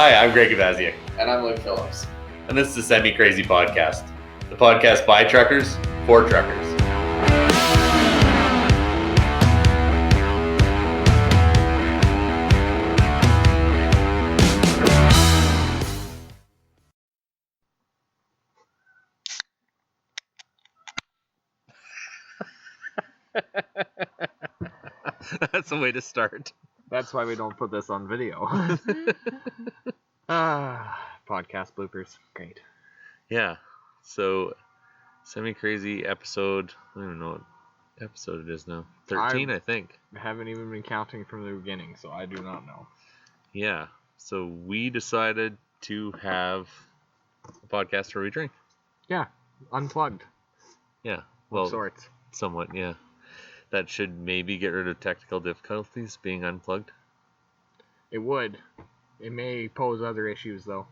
Hi, I'm Greg Gavaziak. And I'm Luke Phillips. And this is the Semi Crazy Podcast, the podcast by truckers, for truckers. That's a way to start. That's why we don't put this on video. Podcast bloopers. Great. Yeah. So, Semi Crazy episode, I don't even know what episode it is now. 13, I think. I haven't even been counting from the beginning, so I do not know. Yeah. So, we decided to have a podcast where we drink. Yeah. Unplugged. Yeah. Well, of sorts. Somewhat, yeah. That should maybe get rid of technical difficulties being unplugged. It would. It may pose other issues, though.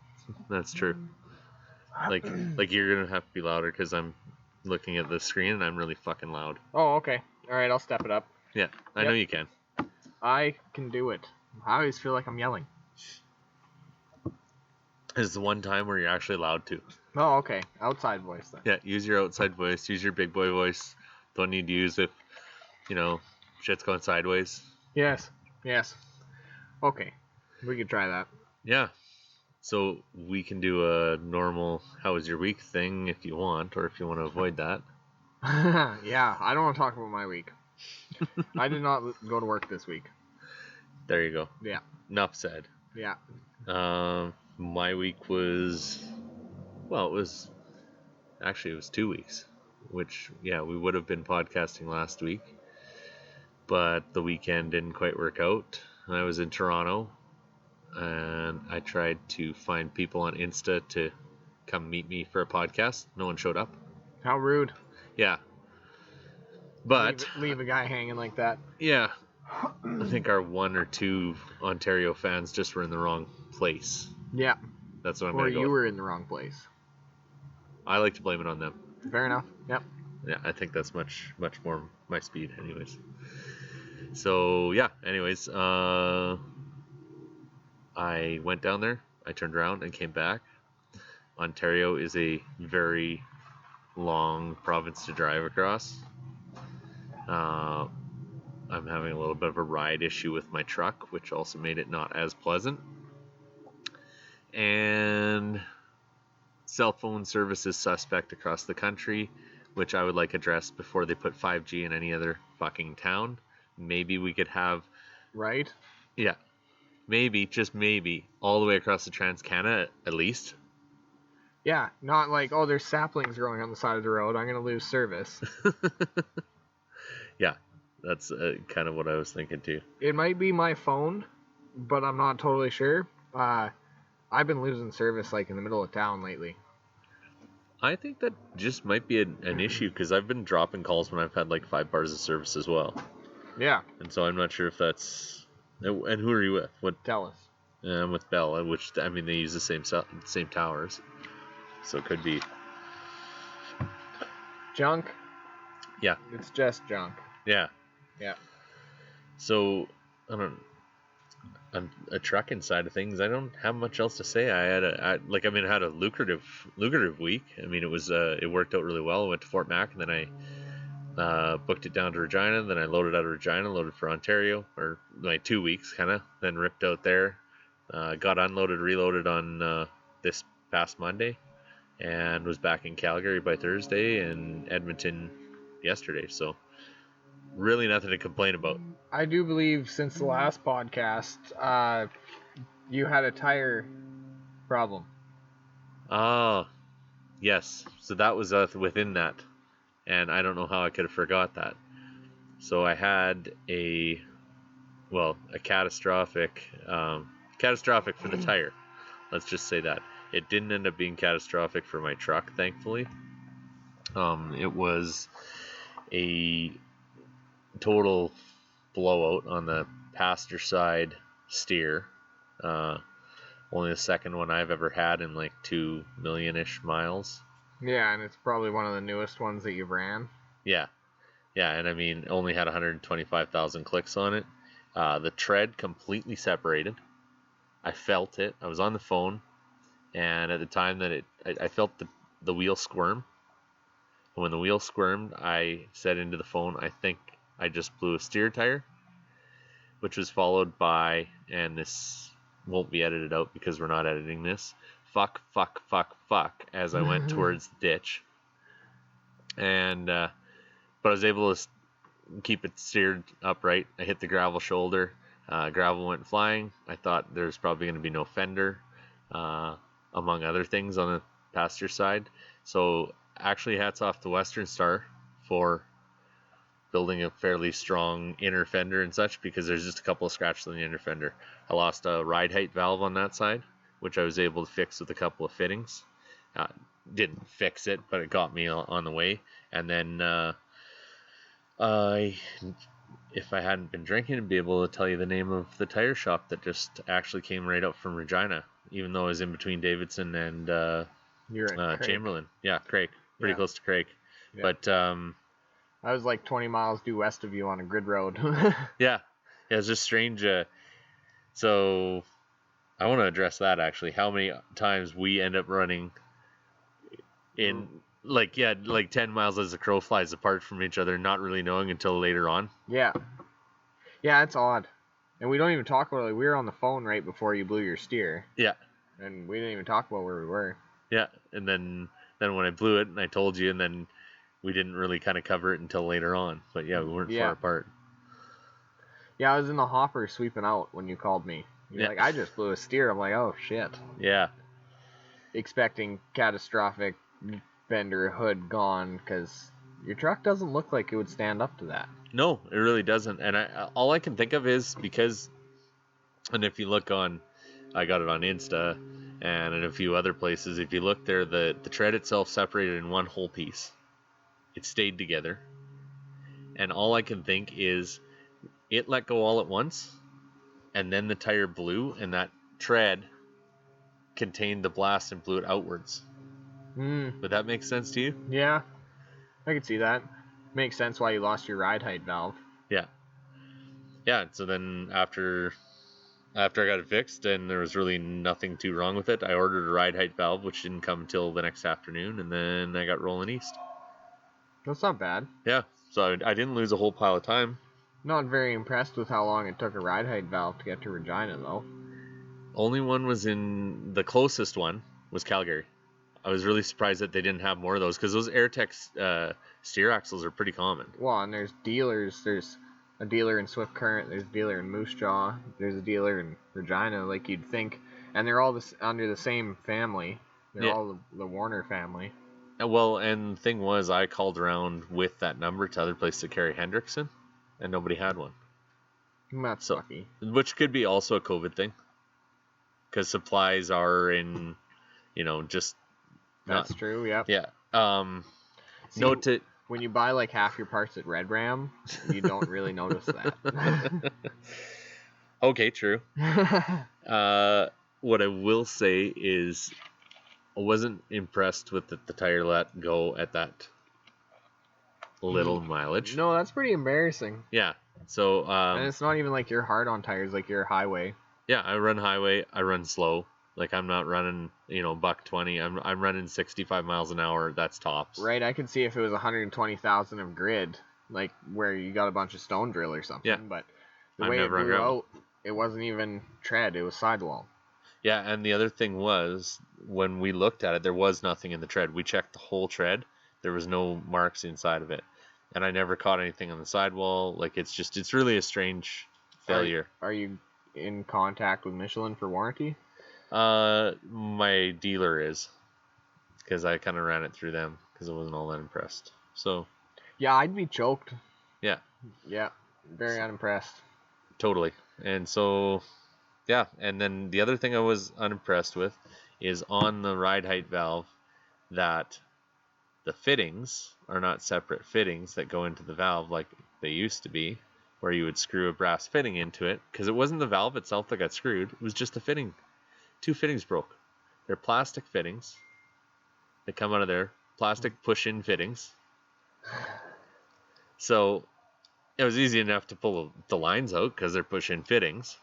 That's true. Like you're gonna have to be louder because I'm looking at the screen and I'm really fucking loud. Oh, okay. All right, I'll step it up. Yeah, I know you can. I can do it. I always feel like I'm yelling. This is the one time where you're actually allowed to. Oh, okay. Outside voice then. Yeah, use your outside voice. Use your big boy voice. Don't need to use if, shit's going sideways. Yes. Okay. We could try that. Yeah. So we can do a normal how was your week thing if you want, or if you want to avoid that. Yeah, I don't want to talk about my week. I did not go to work this week. There you go. Yeah. Enough said. Yeah. My week was, it was 2 weeks, which, we would have been podcasting last week, but the weekend didn't quite work out. I was in Toronto, and I tried to find people on Insta to come meet me for a podcast. No one showed up. How rude. Yeah. But leave a guy hanging like that. Yeah. I think our one or two Ontario fans just were in the wrong place. Yeah. That's what I'm going to go. Or you were in the wrong place. I like to blame it on them. Fair enough. Yep. Yeah, I think that's much more my speed anyways. So, yeah, anyways, I went down there, I turned around and came back. Ontario is a very long province to drive across. I'm having a little bit of a ride issue with my truck, which also made it not as pleasant. And cell phone service is suspect across the country, which I would like addressed before they put 5G in any other fucking town. Maybe we could have... Right? Yeah. Maybe, just maybe, all the way across the Trans-Canada at least. Yeah, not like, oh, there's saplings growing on the side of the road, I'm going to lose service. Yeah, that's kind of what I was thinking too. It might be my phone, but I'm not totally sure. I've been losing service like in the middle of town lately. I think that just might be an issue because I've been dropping calls when I've had like 5 bars of service as well. Yeah. And so I'm not sure if that's... And who are you with? What? Tell us. I'm with Bell, which, I mean, they use the same towers. So it could be... Junk? Yeah. It's just junk. Yeah. Yeah. So, on a trucking side of things, I don't have much else to say. I had I had a lucrative week. I mean, it was it worked out really well. I went to Fort Mac, and then I booked it down to Regina. Then I loaded out of Regina, loaded for Ontario, or like 2 weeks, kind of. Then ripped out there, got unloaded, reloaded on this past Monday, and was back in Calgary by Thursday and Edmonton yesterday. So really nothing to complain about. I do believe since the last podcast, you had a tire problem. Yes. So that was within that. And I don't know how I could have forgot that. So I had a catastrophic for the tire. Let's just say that. It didn't end up being catastrophic for my truck, thankfully. It was a total blowout on the passenger side steer. Only the second one I've ever had in like 2 million-ish miles. Yeah, and it's probably one of the newest ones that you've ran. Yeah, and I mean, only had 125,000 clicks on it. The tread completely separated. I felt it. I was on the phone, and at the time that I felt the wheel squirm. And when the wheel squirmed, I said into the phone, I think I just blew a steer tire, which was followed by, and this won't be edited out because we're not editing this, fuck, fuck, fuck, fuck, as I went towards the ditch. And, but I was able to keep it steered upright. I hit the gravel shoulder. Gravel went flying. I thought there's probably going to be no fender, among other things on the passenger side. So actually, hats off to Western Star for building a fairly strong inner fender and such, because there's just a couple of scratches on the inner fender. I lost a ride height valve on that side, which I was able to fix with a couple of fittings. Didn't fix it, but it got me on the way. And then if I hadn't been drinking, I'd be able to tell you the name of the tire shop that just actually came right up from Regina, even though I was in between Davidson and You're in Craig. Chamberlain. Yeah, Craig. Pretty close to Craig. Yeah. But I was like 20 miles due west of you on a grid road. yeah, it's just strange. So I want to address that actually. How many times we end up running in like 10 miles as the crow flies apart from each other, not really knowing until later on. Yeah, it's odd. And we don't even talk about it. We were on the phone right before you blew your steer. Yeah. And we didn't even talk about where we were. Yeah, and then when I blew it and I told you, and then we didn't really kind of cover it until later on. But yeah, we weren't far apart. Yeah, I was in the hopper sweeping out when you called me. You're like, I just blew a steer. I'm like, oh shit. Yeah. Expecting catastrophic fender hood gone, because your truck doesn't look like it would stand up to that. No, it really doesn't. And all I can think of is because, and if you look on, I got it on Insta and in a few other places, if you look there, the tread itself separated in one whole piece. It stayed together. And all I can think is it let go all at once, and then the tire blew, and that tread contained the blast and blew it outwards. Would that make sense to you? Yeah, I could see that. Makes sense why you lost your ride height valve. Yeah. Yeah, so then after I got it fixed and there was really nothing too wrong with it, I ordered a ride height valve, which didn't come until the next afternoon, and then I got rolling east. That's not bad. Yeah, so I didn't lose a whole pile of time. Not very impressed with how long it took a ride height valve to get to Regina, though. Only one was the closest one was Calgary. I was really surprised that they didn't have more of those, because those Airtex steer axles are pretty common. Well, and there's dealers. There's a dealer in Swift Current. There's a dealer in Moose Jaw. There's a dealer in Regina, like you'd think. And they're all under the same family. They're all the Warner family. Well, and the thing was, I called around with that number to other places to carry Hendrickson, and nobody had one. That's lucky. Which could be also a COVID thing, because supplies are in, just. That's true. Yep. Yeah. See, when you buy like half your parts at Red Ram, you don't really notice that. Okay, true. What I will say is, I wasn't impressed with the tire let go at that little mileage. No, that's pretty embarrassing. Yeah. So. And it's not even like you're hard on tires, like you're highway. Yeah, I run highway. I run slow. Like, I'm not running, $120. I'm running 65 miles an hour. That's tops. Right. I could see if it was 120,000 of grid, like where you got a bunch of stone drill or something. Yeah. But the way it blew out, it wasn't even tread. It was sidewall. Yeah, and the other thing was, when we looked at it, there was nothing in the tread. We checked the whole tread. There was no marks inside of it. And I never caught anything on the sidewall. Like, it's really a strange failure. Are you in contact with Michelin for warranty? My dealer is, because I kind of ran it through them, because I wasn't all that impressed. So. Yeah, I'd be choked. Yeah. Yeah, very unimpressed. Totally. And so, yeah, and then the other thing I was unimpressed with is on the ride height valve that the fittings are not separate fittings that go into the valve like they used to be, where you would screw a brass fitting into it, because it wasn't the valve itself that got screwed, it was just the fitting. 2 fittings broke. They're plastic fittings that come out of there, plastic push-in fittings. So it was easy enough to pull the lines out because they're push-in fittings,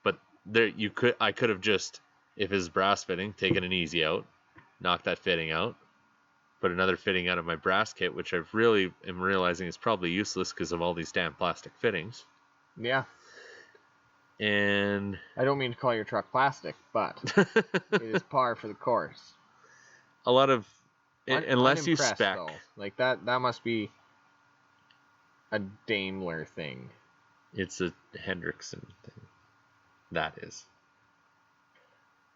but I could have just, if it's brass fitting, taken an easy out, knocked that fitting out, put another fitting out of my brass kit, which I've really am realizing is probably useless because of all these damn plastic fittings. Yeah. And I don't mean to call your truck plastic, but it is par for the course. a lot of, I'm unless you impressed, spec. though. Like that must be a Daimler thing. It's a Hendrickson thing. That is.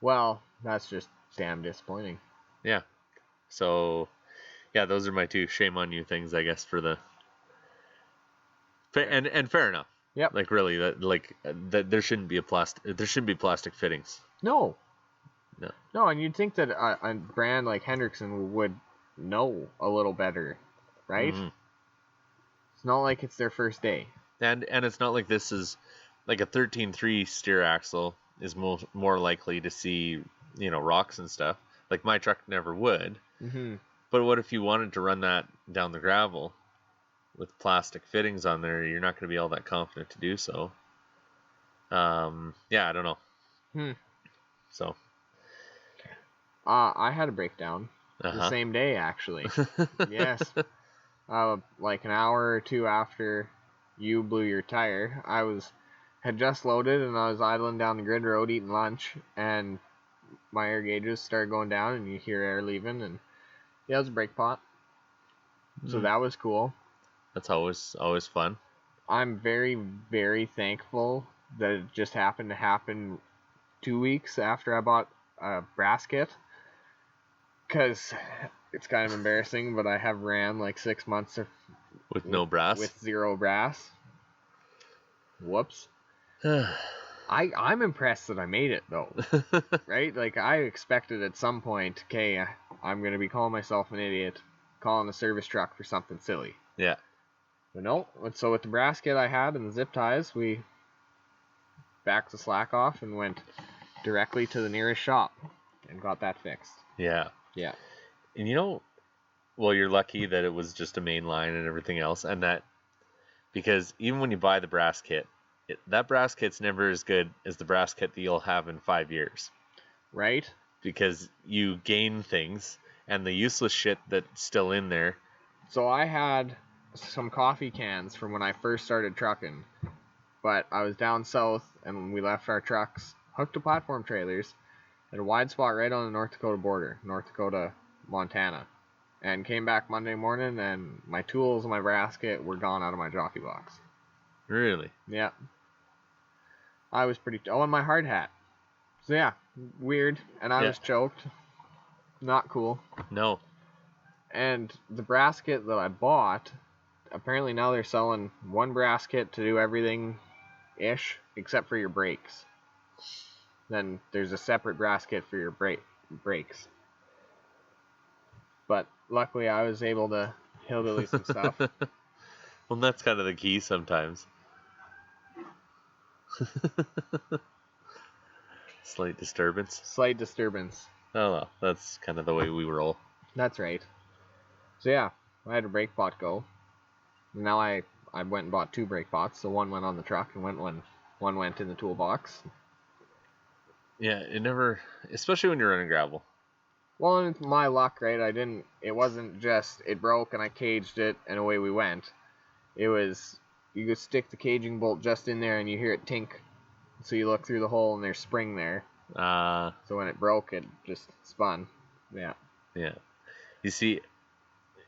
Well, that's just damn disappointing. Yeah. So, yeah, those are my two shame on you things, I guess, for the. And fair enough. Yep. Like really, that there shouldn't be plastic fittings. No. No. No, and you'd think that a brand like Hendrickson would know a little better, right? Mm-hmm. It's not like it's their first day. And it's not like this is like a 13.3 steer axle is more likely to see, rocks and stuff. Like my truck never would. Mm-hmm. But what if you wanted to run that down the gravel with plastic fittings on there? You're not going to be all that confident to do so. Yeah, I don't know. So. I had a breakdown the same day, actually. Yes. Like an hour or two after you blew your tire, I had just loaded and I was idling down the grid road eating lunch, and my air gauges started going down and you hear air leaving, and yeah, it was a brake pot. So that was cool. That's always fun. I'm very, very thankful that it just happened to happen 2 weeks after I bought a brass kit. Because it's kind of embarrassing, but I have ran like 6 months with no brass? With zero brass. Whoops. I'm impressed that I made it, though. Right? Like, I expected at some point, okay, I'm going to be calling myself an idiot, calling a service truck for something silly. Yeah. But no, so with the brass kit I had and the zip ties, we backed the slack off and went directly to the nearest shop and got that fixed. Yeah. Yeah. And you're lucky that it was just a main line and everything else, and that, because even when you buy the brass kit, that brass kit's never as good as the brass kit that you'll have in 5 years. Right? Because you gain things, and the useless shit that's still in there. So I had some coffee cans from when I first started trucking, but I was down south, and we left our trucks hooked to platform trailers at a wide spot right on the North Dakota border, North Dakota, Montana, and came back Monday morning, and my tools and my brass kit were gone out of my jockey box. Really? Yeah. I was and my hard hat. So yeah, weird, and I was choked. Not cool. No. And the brass kit that I bought, apparently now they're selling one brass kit to do everything-ish, except for your brakes. Then there's a separate brass kit for your brakes. But luckily I was able to hillbilly some stuff. Well, that's kind of the key sometimes. Slight disturbance. Slight disturbance. Oh well, that's kind of the way we roll. That's right. So yeah, I had a brake pot go. Now I went and bought 2 brake pots. So one went on the truck and one went in the toolbox. Yeah, it never, especially when you're running gravel. Well, and my luck, right? It wasn't just it broke and I caged it and away we went. It was, you could stick the caging bolt just in there and you hear it tink. So you look through the hole and there's spring there. So when it broke, it just spun. Yeah. Yeah. You see,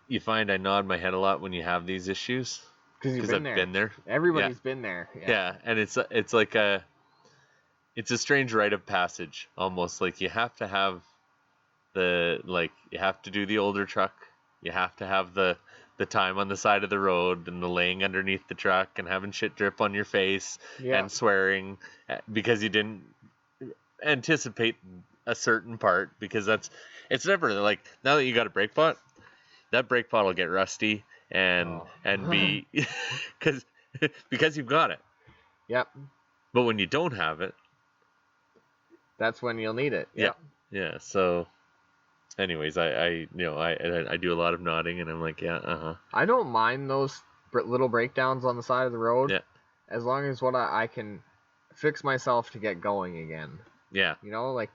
you find I nod my head a lot when you have these issues. Because I've been there. Everybody's been there. Yeah, and it's like it's a strange rite of passage almost. Like you have to have you have to do the older truck. You have to have the time on the side of the road and the laying underneath the truck and having shit drip on your face and swearing because you didn't anticipate a certain part, because it's never like, now that you got a brake pot, that brake pot will get rusty and be because you've got it. Yep. But when you don't have it, that's when you'll need it. Yep. Yeah. So anyways, I do a lot of nodding and I'm like, yeah, I don't mind those little breakdowns on the side of the road. Yeah. As long as what I can fix myself to get going again. Yeah. You know, like,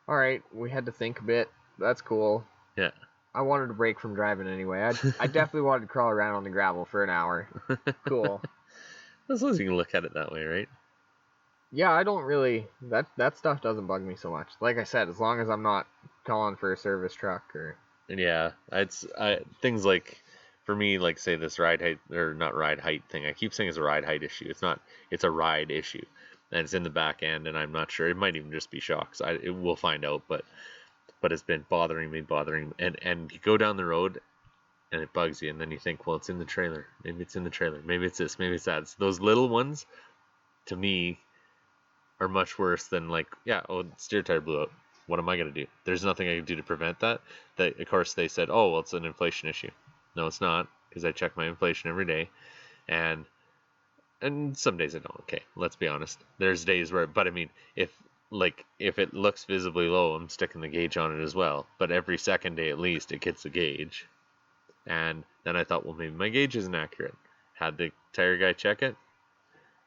all right, we had to think a bit. That's cool. Yeah. I wanted a break from driving anyway. I definitely wanted to crawl around on the gravel for an hour. Cool. As long as you can look at it that way, right? Yeah, I don't really that stuff doesn't bug me so much. Like I said, as long as I'm not calling for a service truck or Yeah, things like, for me, like say this ride height or not ride height thing. I keep saying it's a ride height issue. It's not. It's a ride issue, and it's in the back end, and I'm not sure. It might even just be shocks. We'll find out, but it's been bothering me, and you go down the road, and it bugs you, and then you think, well, it's in the trailer. Maybe it's in the trailer. Maybe it's this. Maybe it's that. It's those little ones, to me, are much worse than like, yeah, oh, steer tire blew out. What am I going to do? There's nothing I can do to prevent that. Of course, they said, oh, well, it's an inflation issue. No, it's not, because I check my inflation every day. And some days I don't. Okay, let's be honest. There's days where, but I mean, if it looks visibly low, I'm sticking the gauge on it as well. But every second day at least, it gets the gauge. And then I thought, well, maybe my gauge isn't accurate. Had the tire guy check it.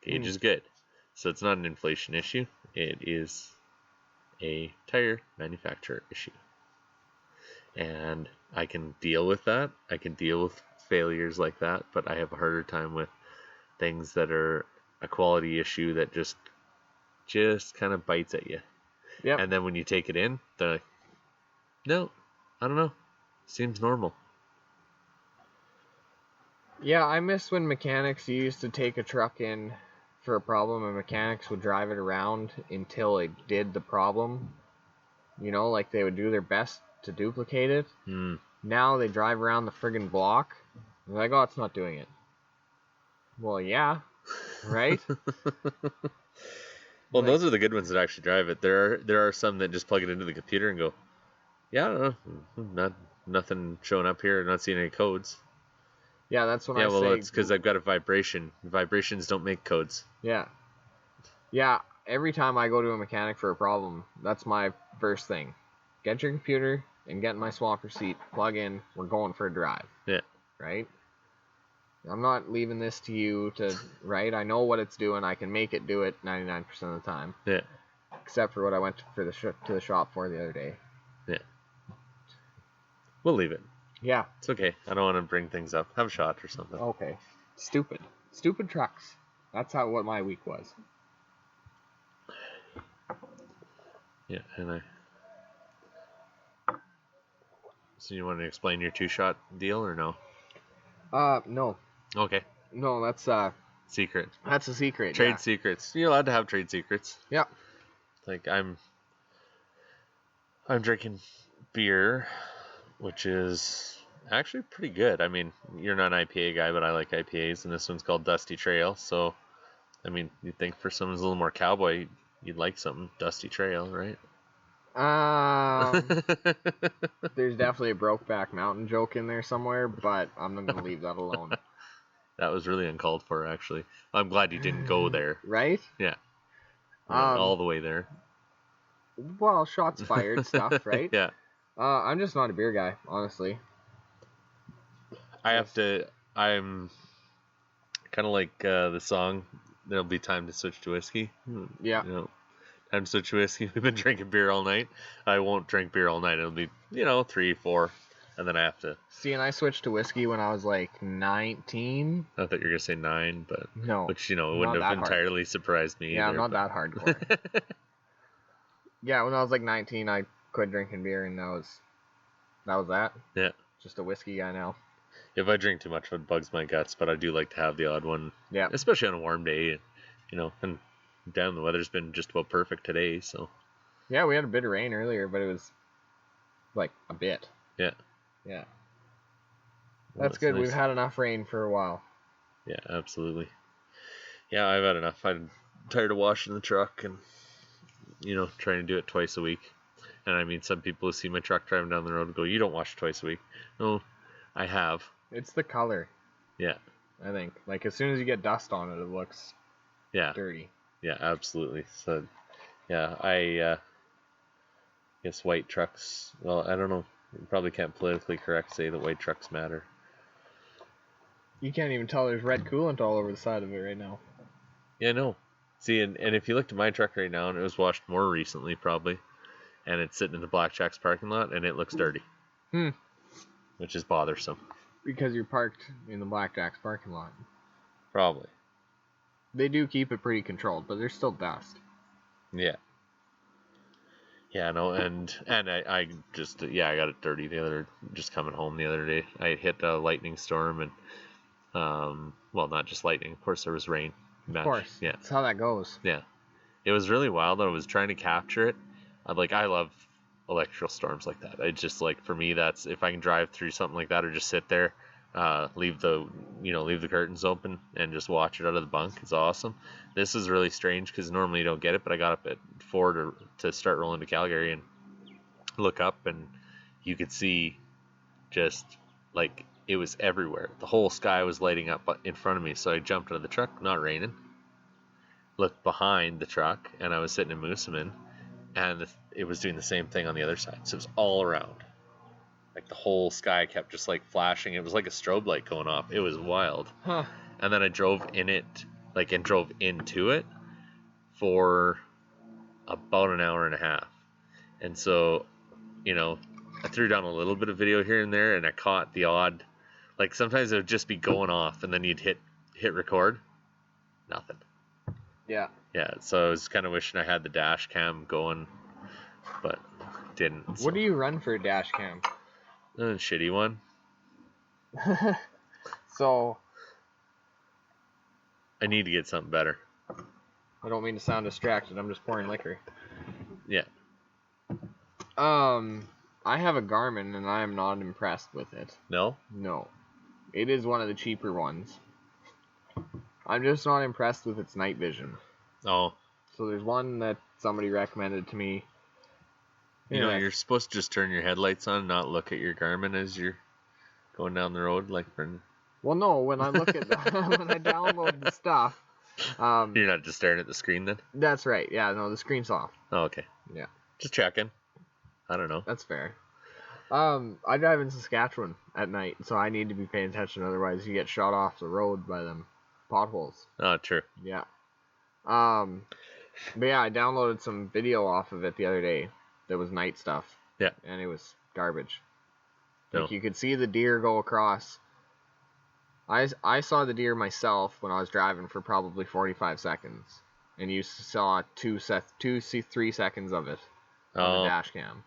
Gauge is good. So it's not an inflation issue. It is a tire manufacturer issue. And I can deal with that. I can deal with failures like that, but I have a harder time with things that are a quality issue that just kind of bites at you. Yep. And then when you take it in, they're like, no, I don't know. Seems normal. Yeah, I miss when mechanics used to take a truck in for a problem and mechanics would drive it around until it did the problem. You know, like they would do their best to duplicate it. Now they drive around the friggin' block. And they're like, oh, it's not doing it. Well, yeah, right? Well, those are the good ones that actually drive it. There are some that just plug it into the computer and go, yeah, I don't know, nothing showing up here, not seeing any codes. Yeah, that's when I say... Yeah, well, it's because I've got a vibration. Vibrations don't make codes. Yeah. Yeah, every time I go to a mechanic for a problem, that's my first thing. Get your computer and get in my swapper seat, plug in, we're going for a drive. Yeah. Right? I'm not leaving this to you to, right? I know what it's doing. I can make it do it 99% of the time. Yeah. Except for what I went to the shop for the other day. Yeah. We'll leave it. Yeah. It's okay. I don't want to bring things up. Have a shot or something. Okay. Stupid. Stupid trucks. That's what my week was. Yeah, and So you want to explain your 2-shot deal or no? No. Okay. No, that's secret. That's a secret. Trade secrets. You're allowed to have trade secrets. Yeah. Like I'm drinking beer, which is actually pretty good. I mean, you're not an IPA guy, but I like IPAs, and this one's called Dusty Trail. So, I mean, you'd think for someone who's a little more cowboy, you'd like something Dusty Trail, right? There's definitely a Brokeback Mountain joke in there somewhere, but I'm not going to leave that alone. That was really uncalled for, actually. I'm glad you didn't go there. Right? Yeah. All the way there. Well, shots fired stuff, right? Yeah. I'm just not a beer guy, honestly. I'm kind of like the song, There'll Be Time to Switch to Whiskey. Yeah. You know, time to switch to whiskey. We've been drinking beer all night. I won't drink beer all night. It'll be, 3, 4, and then I have to. See, and I switched to whiskey when I was like 19. I thought you were going to say 9, but. No. Which, it wouldn't have entirely surprised me yeah, either. I'm not that hardcore. Yeah, when I was like 19, I quit drinking beer, and that was that. Yeah. Just a whiskey guy now. If I drink too much, it bugs my guts, but I do like to have the odd one. Yeah. Especially on a warm day, and damn, the weather's been just about perfect today, so. Yeah, we had a bit of rain earlier, but it was like a bit. Yeah. Yeah. That's good. Nice. We've had enough rain for a while. Yeah, absolutely. Yeah, I've had enough. I'm tired of washing the truck and, trying to do it twice a week. And I mean, some people who see my truck driving down the road go, you don't wash it twice a week. No, I have. It's the color. Yeah. I think. Like, as soon as you get dust on it, it looks dirty. Yeah, absolutely. So, yeah, I guess white trucks, well, I don't know. You probably can't politically correct say that white trucks matter. You can't even tell there's red coolant all over the side of it right now. Yeah, no. See, and if you looked at my truck right now, and it was washed more recently probably, and it's sitting in the Blackjack's parking lot, and it looks dirty. Which is bothersome. Because you're parked in the Blackjack's parking lot. Probably. They do keep it pretty controlled, but there's still dust. Yeah. Yeah, no, and I just, I got it dirty just coming home the other day. I hit a lightning storm and, well, not just lightning, of course there was rain. Of course. Yeah. That's how that goes. Yeah. It was really wild. I was trying to capture it. I love electrical storms like that. I just, like, for me, that's, if I can drive through something like that or just sit there, leave the curtains open and just watch it out of the bunk, it's awesome. This is really strange because normally you don't get it, but I got up at 4 to start rolling to Calgary and look up, and you could see just, like, it was everywhere. The whole sky was lighting up in front of me, so I jumped out of the truck, not raining, looked behind the truck, and I was sitting in Moosomin, and it was doing the same thing on the other side. So it was all around. Like, the whole sky kept just, like, flashing. It was like a strobe light going off. It was wild. Huh. And then I drove in it, like, and drove into it for about an hour and a half. And so, I threw down a little bit of video here and there, and I caught the odd, like, sometimes it would just be going off, and then you'd hit record. Nothing. Yeah. Yeah, so I was kind of wishing I had the dash cam going, but didn't. So. What do you run for a dash cam? A shitty one. So, I need to get something better. I don't mean to sound distracted. I'm just pouring liquor. Yeah. I have a Garmin, and I am not impressed with it. No? No. It is one of the cheaper ones. I'm just not impressed with its night vision. Oh. So there's one that somebody recommended to me. You're supposed to just turn your headlights on and not look at your Garmin as you're going down the road, like for... Well, no, when I look at when I download the stuff... You're not just staring at the screen then? That's right. Yeah, no, the screen's off. Oh, okay. Yeah. Just checking. I don't know. That's fair. I drive in Saskatchewan at night, so I need to be paying attention, otherwise you get shot off the road by them potholes. Oh, true. Yeah. But yeah, I downloaded some video off of it the other day that was night stuff. Yeah. And it was garbage. No. Like, you could see the deer go across. I saw the deer myself when I was driving for probably 45 seconds. And you saw 3 seconds of it on the dash cam.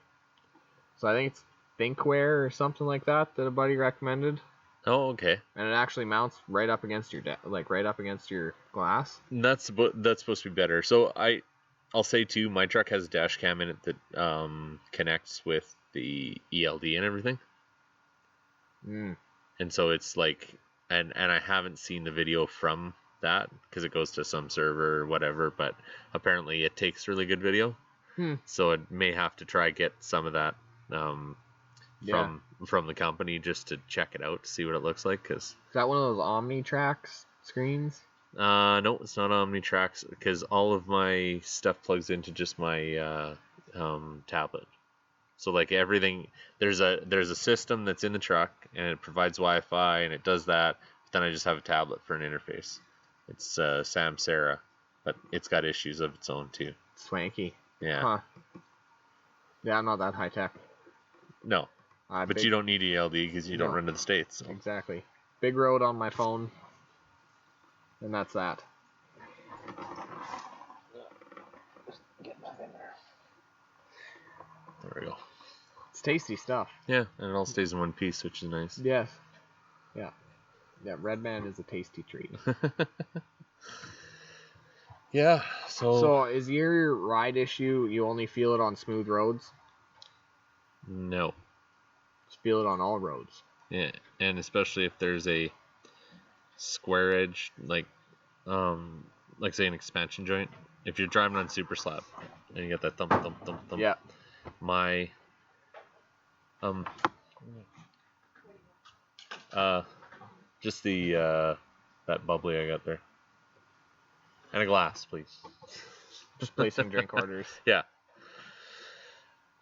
So I think it's Thinkware or something like that a buddy recommended. Oh, okay. And it actually mounts right up against your right up against your glass. That's supposed to be better. So I'll say too, my truck has a dash cam in it that connects with the ELD and everything. And so it's like, and I haven't seen the video from that because it goes to some server or whatever, but apparently it takes really good video. So it may have to try get some of that from the company just to check it out to see what it looks like. Cause is that one of those OmniTrax screens? No, it's not OmniTrax because all of my stuff plugs into just my tablet. So like everything, there's a system that's in the truck and it provides Wi-Fi and it does that. But then I just have a tablet for an interface. It's Samsara, but it's got issues of its own too. Swanky. Yeah. Huh. Yeah, I'm not that high tech. No. But you don't need ELD because you don't run to the States. So. Exactly. Big Road on my phone. And that's that. Just get that in there. There we go. It's tasty stuff. Yeah, and it all stays in one piece, which is nice. Yes. Yeah. Yeah, Red Man is a tasty treat. Yeah, So is your ride issue, you only feel it on smooth roads? No. Just feel it on all roads. Yeah, and especially if there's a square edge, like say an expansion joint. If you're driving on super slab and you get that thump thump thump thump. Yeah. My just the that bubbly I got there. And a glass, please. Just placing drink orders. Yeah.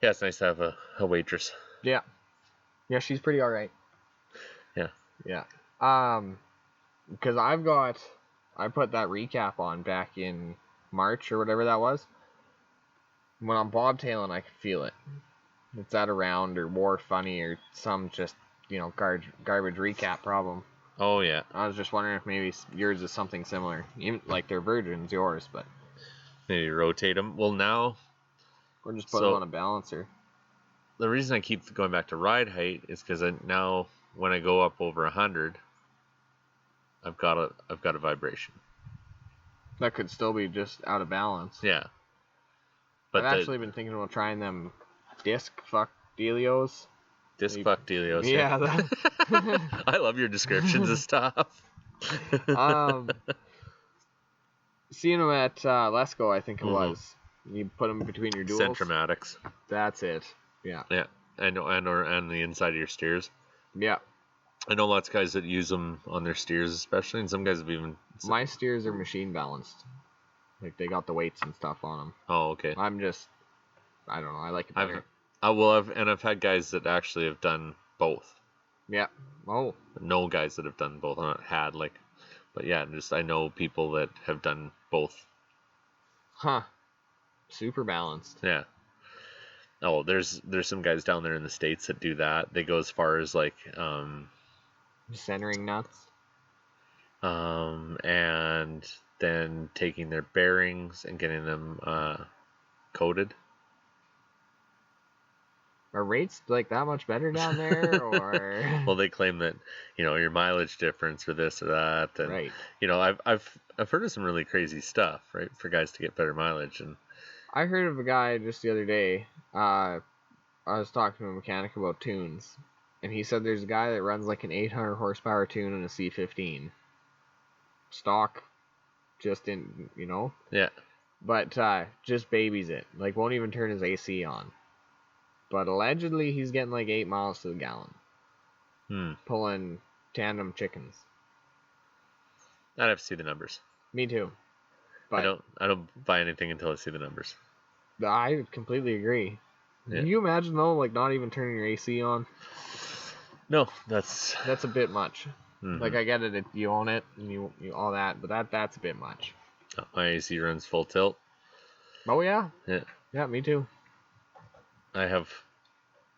Yeah, it's nice to have a waitress. Yeah. Yeah, she's pretty alright. Yeah. Yeah. Because I put that recap on back in March or whatever that was. When I'm bobtailing, I can feel it. It's at a round or War Funny or some just, garbage recap problem. Oh, yeah. I was just wondering if maybe yours is something similar. Even like they're virgins, yours, but. Maybe rotate them. Well, now. Or just put them on a balancer. The reason I keep going back to ride height is because now when I go up over 100, I've got a vibration. That could still be just out of balance. Yeah. But I've actually been thinking about trying them disc fuck dealios. Disc fuck dealios. Yeah. I love your descriptions of stuff. Seeing them at Lesko, I think it was. You put them between your duals. Centromatics. That's it. Yeah. Yeah. And the inside of your steers. Yeah. I know lots of guys that use them on their steers, especially, and some guys have even. My steers are machine balanced. Like they got the weights and stuff on them. Oh, okay. I don't know. I like it better. I've had guys that actually have done both. Yeah. Oh. No guys that have done both. But yeah, I know people that have done both. Huh. Super balanced. Yeah. Oh, there's some guys down there in the States that do that. They go as far as centering nuts. And then taking their bearings and getting them coated. Are rates like that much better down there, or? Well, they claim that your mileage difference or this or that, and right. I've heard of some really crazy stuff, right, for guys to get better mileage. And I heard of a guy just the other day. I was talking to a mechanic about tunes, and he said there's a guy that runs like an 800 horsepower tune in a C15 stock, just in Yeah. But just babies it, like won't even turn his AC on. But allegedly he's getting like 8 miles to the gallon. Pulling tandem chickens. I'd have to see the numbers. Me too. But I don't buy anything until I see the numbers. I completely agree. Yeah. Can you imagine though, like not even turning your AC on? No, that's a bit much. Mm-hmm. Like I get it, you own it and you all that, but that's a bit much. My AC runs full tilt. Oh yeah. Yeah. Yeah, me too. I have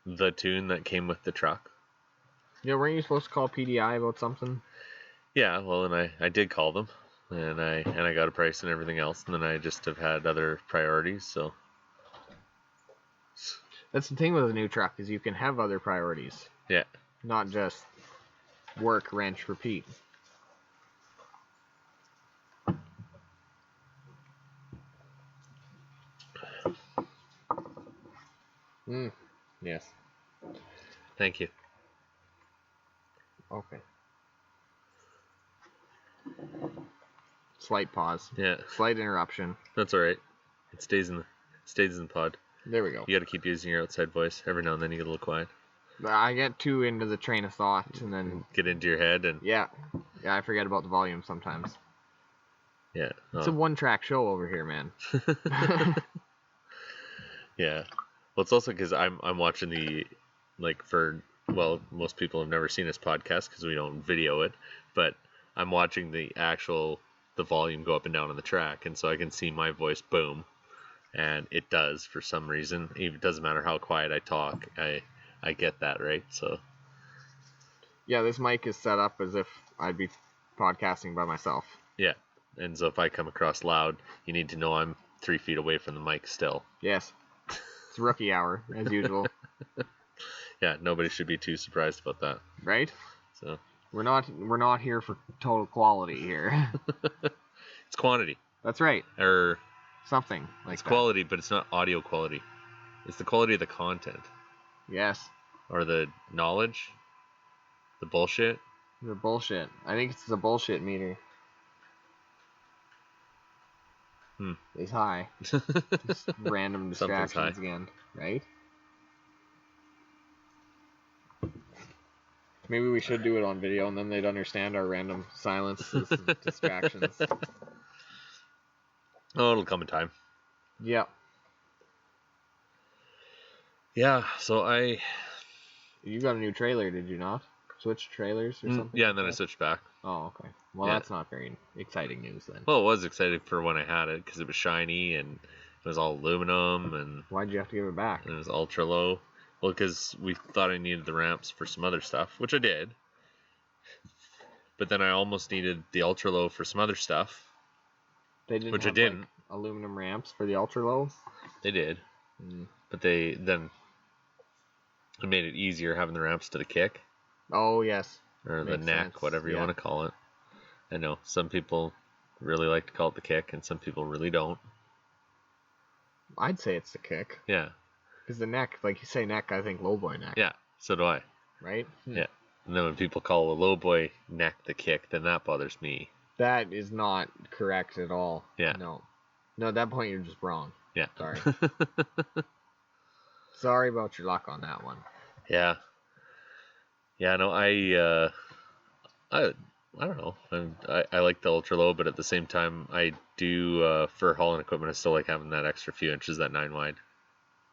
the tune that came with the truck. Yeah, weren't you supposed to call PDI about something? Yeah, well, and I did call them, and I got a price and everything else, and then I just have had other priorities. So that's the thing with a new truck is you can have other priorities. Yeah. Not just work, wrench, repeat. Yes. Thank you. Okay. Slight pause. Yeah. Slight interruption. That's all right. It stays in the pod. There we go. You got to keep using your outside voice. Every now and then you get a little quiet. I get too into the train of thought and then get into your head and yeah, I forget about the volume sometimes. Yeah. It's a one-track show over here, man. Yeah. Well, it's also because I'm watching most people have never seen this podcast because we don't video it, but I'm watching the volume go up and down on the track, and so I can see my voice boom, and it does for some reason. It doesn't matter how quiet I talk, I get that, right? So yeah, this mic is set up as if I'd be podcasting by myself. Yeah, and so if I come across loud, you need to know I'm 3 feet away from the mic still. Yes. It's rookie hour, as usual. Yeah, nobody should be too surprised about that. Right? So we're not here for total quality here. It's quantity. That's right. Or something like it's that. Quality, but it's not audio quality. It's the quality of the content. Yes. Or the knowledge. The bullshit. The bullshit. I think it's the bullshit meter. Is high. Just random distractions again, right? Maybe we should do it on video, and then they'd understand our random silences and distractions. Oh, it'll come in time. Yeah. Yeah, so You got a new trailer, did you not? switch trailers or something? Yeah, like and then I that? switched back. Oh, okay. Well, Yeah. that's not very exciting news then. Well, it was exciting for when I had it because it was shiny and it was all aluminum and Why'd you have to give it back? it was ultra low. Well, because we thought I needed the ramps for some other stuff, which I did. But then I almost needed the ultra low for some other stuff. They didn't Which I have, didn't. like, aluminum ramps for the ultra low. They did. Mm. But they then it made it easier having the ramps to the kick Oh yes. or the Makes neck, sense. whatever you Yeah. want to call it. I know some people really like to call it the kick and some people really don't. I'd say it's the kick. Yeah. Because the neck, like you say neck, I think lowboy neck. Yeah, so do I. Right? Yeah. And then when people call a low boy neck the kick, then that bothers me. That is not correct at all. Yeah. No, at that point you're just wrong. Yeah. Sorry. Sorry about your luck on that one. Yeah. Yeah, no, I don't know. I like the ultra low, but at the same time, I do for hauling equipment. I still like having that extra few inches, that 9 wide.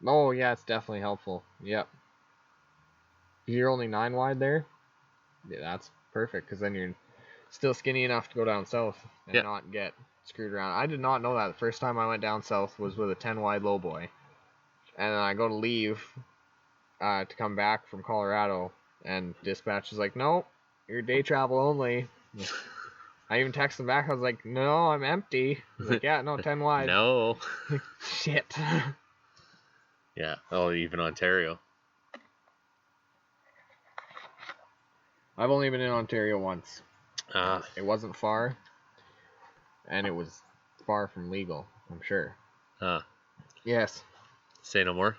Oh yeah, it's definitely helpful. Yep. You're only 9 wide there? Yeah, that's perfect, because then you're still skinny enough to go down south and Yeah. not get screwed around. I did not know that. The first time I went down south was with a 10 wide lowboy. And then I go to leave to come back from Colorado, and dispatch is like, no, you're day travel only. I even texted him back. I was like, no, I'm empty. He's like, yeah, no, 10 wide. No. Shit. Yeah. Oh, even Ontario. I've only been in Ontario once. Ah. It wasn't far, and it was far from legal, I'm sure. Yes. Say no more.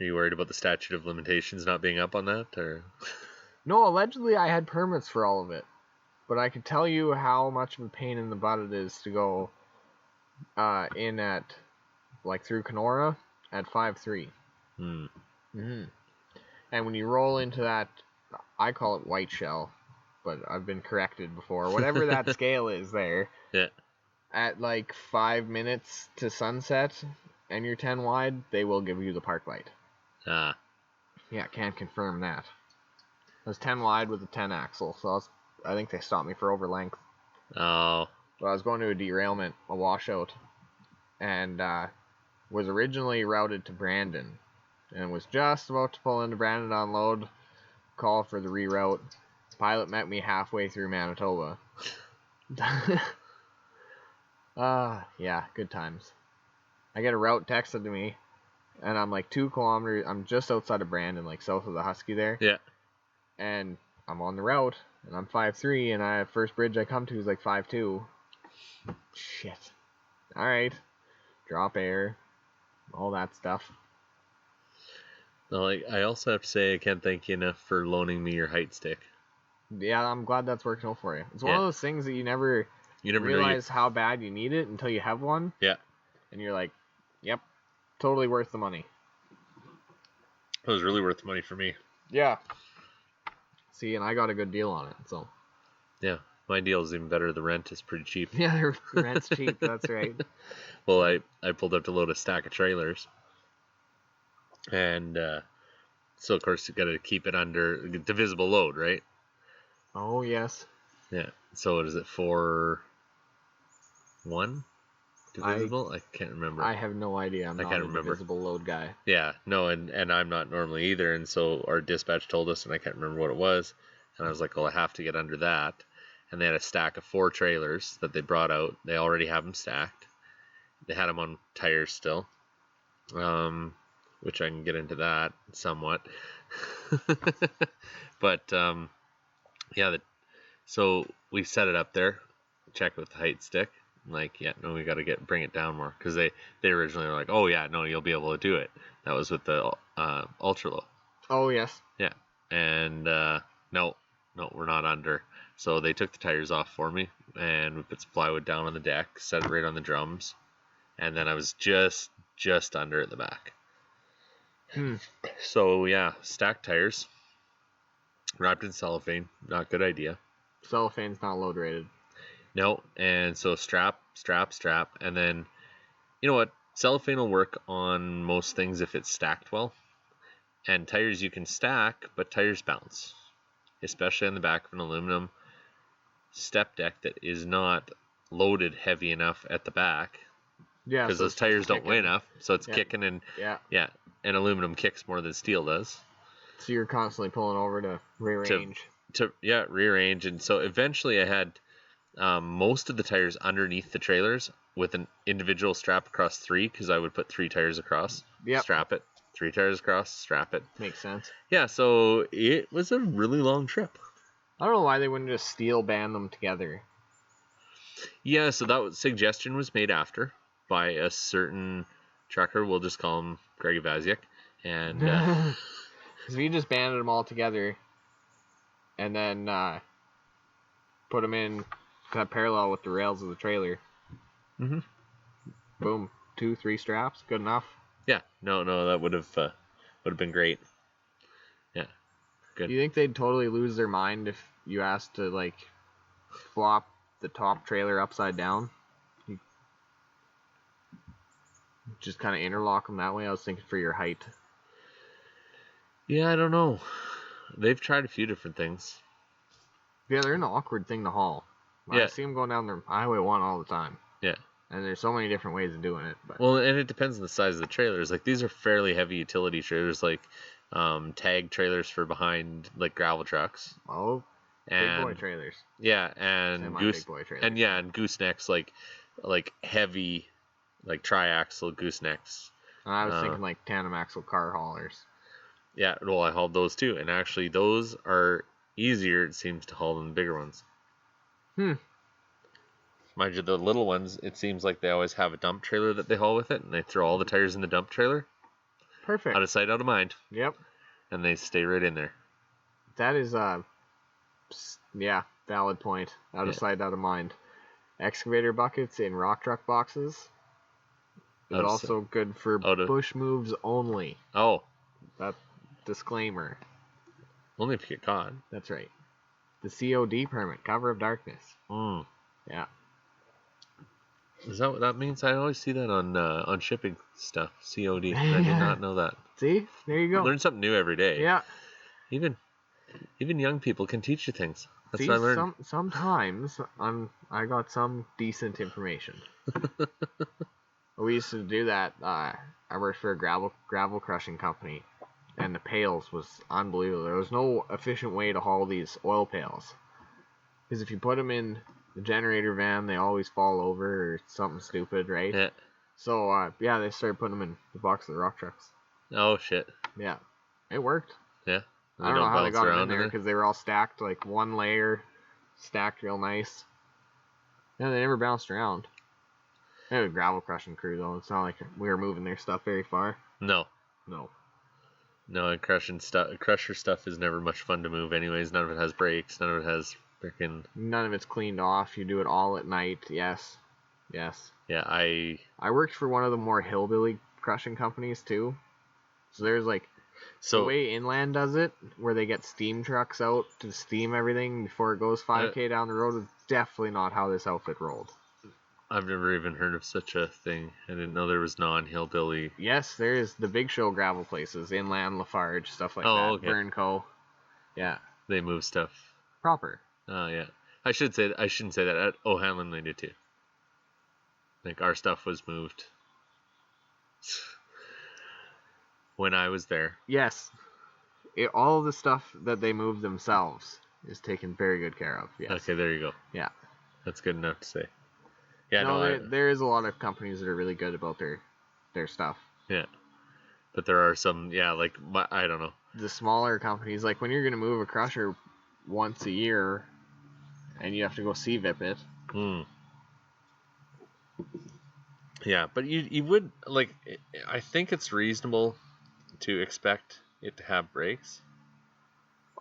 Are you worried about the statute of limitations not being up on that, or? No, allegedly I had permits for all of it, but I can tell you how much of a pain in the butt it is to go in at, like, through Kenora at 5.3. Hmm. And when you roll into that, I call it white shell, but I've been corrected before. Whatever that scale is there. Yeah. At like 5 minutes to sunset, and you're 10 wide, they will give you the park light. Ah. Yeah, can't confirm that. I was 10 wide with a 10 axle, so I think they stopped me for over length. Oh. But I was going to a derailment, a washout, and was originally routed to Brandon, and was just about to pull into Brandon to unload, call for the reroute. Pilot met me halfway through Manitoba. Yeah, good times. I get a route texted to me, and I'm like 2 kilometers, I'm just outside of Brandon, like south of the Husky there. Yeah. And I'm on the route, and I'm 5'3", and first bridge I come to is like 5'2". Shit. Alright. Drop air. All that stuff. No, I also have to say I can't thank you enough for loaning me your height stick. Yeah, I'm glad that's working out for you. It's one Yeah. of those things that you never know realize how bad you need it until you have one. Yeah. And you're like, yep, totally worth the money. It was really worth the money for me. Yeah. See, and I got a good deal on it, so. Yeah. My deal is even better. The rent is pretty cheap. Yeah, the rent's cheap, that's right. Well, I pulled up to load a stack of trailers. And so, of course, you got to keep it under divisible load, right? Oh, yes. Yeah. So, what is it, 4-1 divisible? I can't remember. I have no idea. I'm I not can't a remember. divisible load guy. Yeah, no, and I'm not normally either. And so our dispatch told us, and I can't remember what it was. And I was like, well, I have to get under that. And they had a stack of 4 trailers that they brought out. They already have them stacked. They had them on tires still, which I can get into that somewhat. But yeah, so we set it up there, check with the height stick. I'm like, yeah, no, we got to bring it down more, because they originally were like, oh yeah, no, you'll be able to do it. That was with the ultra low. Oh, yes. Yeah, and no, we're not under. So they took the tires off for me, and we put some plywood down on the deck, set it right on the drums, and then I was just under at the back. So yeah, stacked tires, wrapped in cellophane. Not a good idea. Cellophane's not load rated. No, and so strap, and then, you know what? Cellophane will work on most things if it's stacked well. And tires you can stack, but tires bounce. especially on the back of an aluminum step deck that is not loaded heavy enough at the back, Yeah, because so those it's just tires don't weigh kicking. enough, so it's Yeah. kicking, and Yeah. and aluminum kicks more than steel does. So you're constantly pulling over to rearrange. To rearrange, and so eventually I had most of the tires underneath the trailers with an individual strap across 3, because I would put 3 tires across, Yep. strap it, 3 tires across, strap it. Makes sense. Yeah, so it was a really long trip. I don't know why they wouldn't just steel band them together. Yeah, so that suggestion was made after by a certain trucker. We'll just call him Greg Vaziak. And Because if you just banded them all together and then put them in kind of parallel with the rails of the trailer, boom, 2-3 straps, good enough. Yeah, no, that would have been great. Yeah, good. Do you think they'd totally lose their mind if you asked to like flop the top trailer upside down? You just kind of interlock them that way. I was thinking for your height. Yeah, I don't know. They've tried a few different things. Yeah, they're an awkward thing to haul. Yeah. I see them going down the Highway 1 all the time. Yeah. And there's so many different ways of doing it. But well, and it depends on the size of the trailers. Like, these are fairly heavy utility trailers, like tag trailers for behind like gravel trucks. Oh, and big boy trailers. Yeah, and Big boy trailers. and goosenecks, like heavy, like triaxle goosenecks. And I was thinking like tandem axle car haulers. Yeah, well, I hauled those too, and actually those are easier, it seems, to haul than the bigger ones. Mind you, the little ones, it seems like they always have a dump trailer that they haul with it, and they throw all the tires in the dump trailer. Perfect. Out of sight, out of mind. Yep. And they stay right in there. That is valid point. Out of sight, out of mind. Excavator buckets in rock truck boxes is also good for bush moves only. Oh. That disclaimer. Only if you get caught. That's right. The COD permit, cover of darkness. Yeah. Is that what that means? I always see that on shipping stuff. COD. I did not know that. See? There you go. Learn something new every day. Yeah. Even young people can teach you things. That's See, what I learned. Sometimes I got some decent information. We used to do that. I worked for a gravel crushing company, and the pails was unbelievable. There was no efficient way to haul these oil pails, because if you put them in the generator van, they always fall over or something stupid, right? Yeah. So they started putting them in the box of the rock trucks. Oh shit. Yeah, it worked. Yeah. I don't know how they got them in there, because they were all stacked, like one layer, stacked real nice. Yeah, they never bounced around. They had a gravel crushing crew, though. It's not like we were moving their stuff very far. No, and crusher stuff is never much fun to move anyways. None of it has brakes. None of it has freaking... None of it's cleaned off. You do it all at night. Yes. Yeah, I worked for one of the more hillbilly crushing companies, too. So there's like... the way Inland does it, where they get steam trucks out to steam everything before it goes 5K down the road, is definitely not how this outfit rolled. I've never even heard of such a thing. I didn't know there was non-hillbilly. Yes, there is the Big Show gravel places, Inland, Lafarge, stuff like that. Okay. Burnco. Yeah. They move stuff. Proper. Oh, yeah. I shouldn't say that. At O'Hanlon they do too. Like, our stuff was moved when I was there. Yes. All of the stuff that they move themselves is taken very good care of. Yes. Okay, there you go. Yeah. That's good enough to say. Yeah, there is a lot of companies that are really good about their stuff. Yeah. But there are some, like, I don't know. The smaller companies, like when you're going to move a crusher once a year and you have to go CVIP it. Yeah, but you would, like, I think it's reasonable to expect it to have brakes.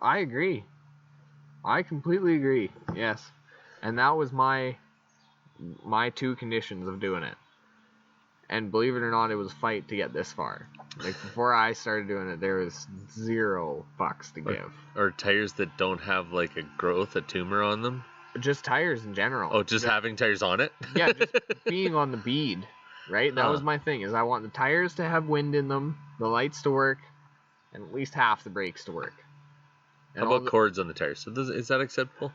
I agree. I completely agree. Yes. And that was my 2 conditions of doing it. And believe it or not, it was a fight to get this far. Like, before I started doing it, there was 0 fucks to give. Or tires that don't have, like, a tumor on them? Just tires in general. Oh, just having tires on it? Yeah, just being on the bead, right? That was my thing, is I want the tires to have wind in them, the lights to work, and at least half the brakes to work. And How about cords on the tires? So is that acceptable?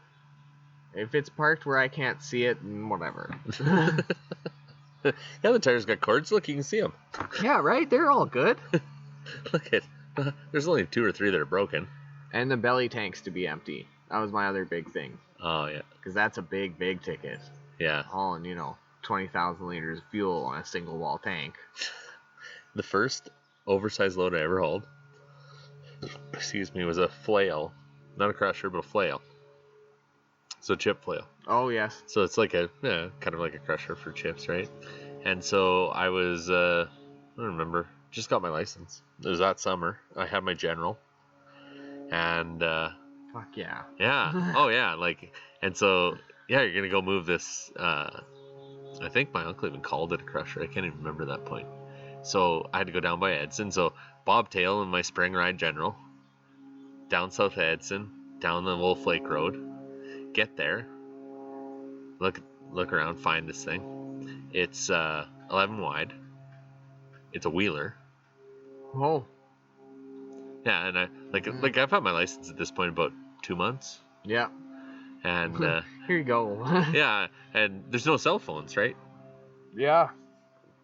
if it's parked where I can't see it, whatever. Yeah, the tires got cords. Look, you can see them. Yeah, right? They're all good. Look at, there's only 2 or 3 that are broken. And the belly tanks to be empty. That was my other big thing. Oh yeah. Because that's a big ticket. Yeah. Hauling, 20,000 liters of fuel on a single wall tank. The first oversized load I ever hauled, excuse me, was a flail, not a crusher, but a flail. So chip flail. Oh yes. So it's like kind of like a crusher for chips, right? And so I was, I don't remember, just got my license. It was that summer. I had my general, and fuck yeah. Yeah. Oh yeah. And so you're gonna go move this. I think my uncle even called it a crusher. I can't even remember that point. So I had to go down by Edson. So bobtail in my spring ride general, down south of Edson, down the Wolf Lake Road. Get there, look around, find this thing. It's 11 wide. It's a wheeler. Oh. Yeah, and I've had my license at this point about 2 months. Yeah. And here you go. yeah, and there's no cell phones, right? Yeah.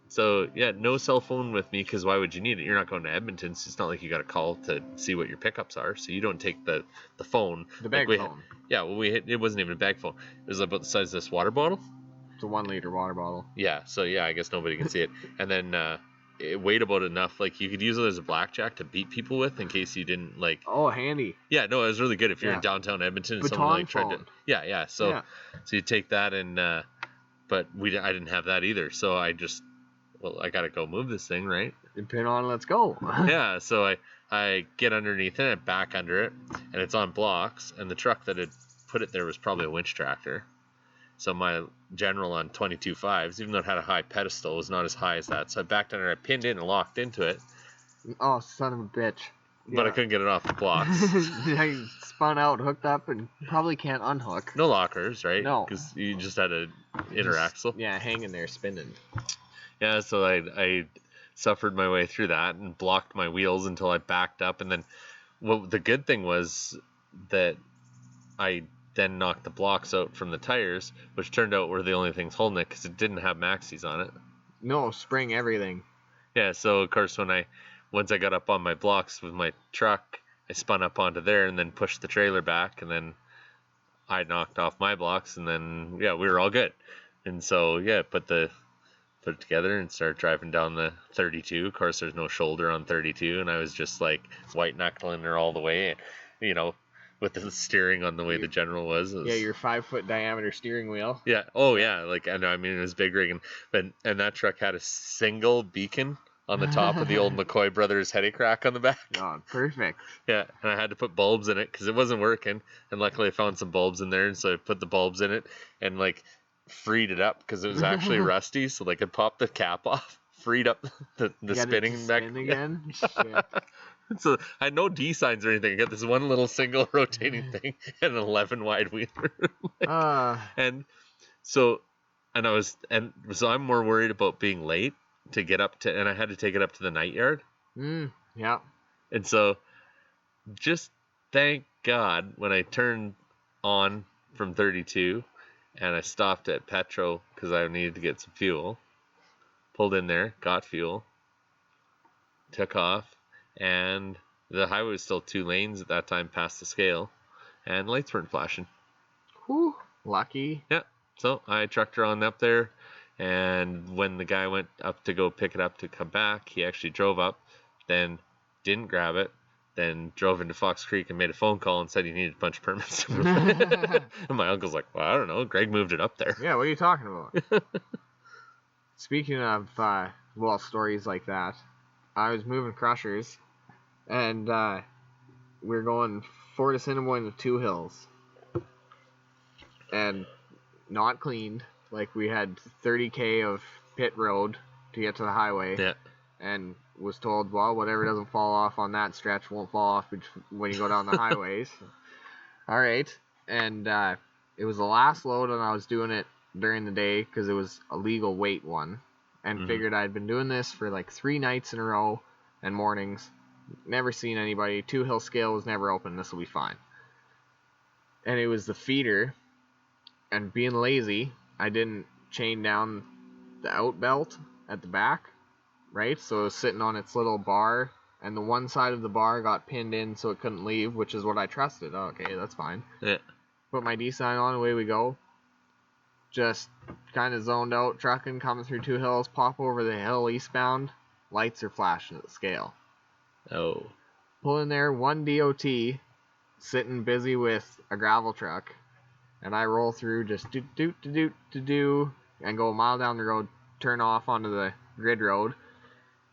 So yeah, no cell phone with me, because why would you need it? You're not going to Edmonton, so it's not like you got to call to see what your pickups are. So you don't take the phone. The bag phone. It wasn't even a bag phone. It was about the size of this water bottle. It's a 1 liter water bottle. Yeah. So yeah, I guess nobody can see it. And then it weighed about enough, like you could use it as a blackjack to beat people with in case you didn't like. Oh, handy. Yeah, no, it was really good if you're in downtown Edmonton and someone like tried to. Yeah. So you take that and, but I didn't have that either. So I gotta go move this thing, right? You pin on, let's go. Yeah. So I get underneath it, and back under it, and it's on blocks. And the truck that had put it there was probably a winch tractor. So my general on 22.5s, even though it had a high pedestal, was not as high as that. So I backed under it, pinned in and locked into it. Oh, son of a bitch. But I couldn't get it off the blocks. I spun out, hooked up, and probably can't unhook. No lockers, right? No. Because you just had an inner axle. Yeah, hanging there, spinning. Yeah, so I suffered my way through that and blocked my wheels until I backed up. And then the good thing was that I then knocked the blocks out from the tires, which turned out were the only things holding it, because it didn't have maxis on it. No, spring everything. Yeah, so of course once I got up on my blocks with my truck, I spun up onto there and then pushed the trailer back, and then I knocked off my blocks, and then we were all good. And so put it together and started driving down the 32. Of course, there's no shoulder on 32, and I was just like white knuckling her all the way, with the steering on the way the general was. Yeah, your 5-foot diameter steering wheel. Yeah. Oh yeah. Like I know. I mean, it was big rigging, and that truck had a single beacon on the top of the old McCoy Brothers heady crack on the back. Oh, perfect. Yeah, and I had to put bulbs in it because it wasn't working, and luckily I found some bulbs in there, and so I put the bulbs in it and freed it up because it was actually rusty, so I could pop the cap off, freed up the spinning back again. So I had no D signs or anything. I got this one little single rotating thing and an 11 wide wheeler. And so I'm more worried about being late to get up to, and I had to take it up to the night yard. Yeah. And so just thank God when I turned on from 32 and I stopped at Petro because I needed to get some fuel, pulled in there, got fuel, took off, and the highway was still 2 lanes at that time past the scale, and lights weren't flashing. Whew, lucky. Yeah, so I trucked her on up there, and when the guy went up to go pick it up to come back, he actually drove up, then didn't grab it, then drove into Fox Creek and made a phone call and said he needed a bunch of permits to move it. And my uncle's like, well, I don't know, Greg moved it up there. Yeah, what are you talking about? Speaking of, stories like that, I was moving crushers, and we were going Fort Assiniboine to Two Hills, and not cleaned. Like, we had 30K of pit road to get to the highway, and was told, well, whatever doesn't fall off on that stretch won't fall off when you go down the highways. All right, and it was the last load, and I was doing it during the day because it was a legal weight one. And figured I'd been doing this for 3 nights in a row and mornings. Never seen anybody. 2-hill scale was never open. This will be fine. And it was the feeder. And being lazy, I didn't chain down the out belt at the back, right? So it was sitting on its little bar, and the one side of the bar got pinned in so it couldn't leave, which is what I trusted. Oh, okay, that's fine. Yeah. Put my D-sign on, away we go. Just kind of zoned out, trucking, coming through 2 hills, pop over the hill eastbound, lights are flashing at the scale. Oh. Pull in there, one DOT, sitting busy with a gravel truck, and I roll through just do, and go a mile down the road, turn off onto the grid road,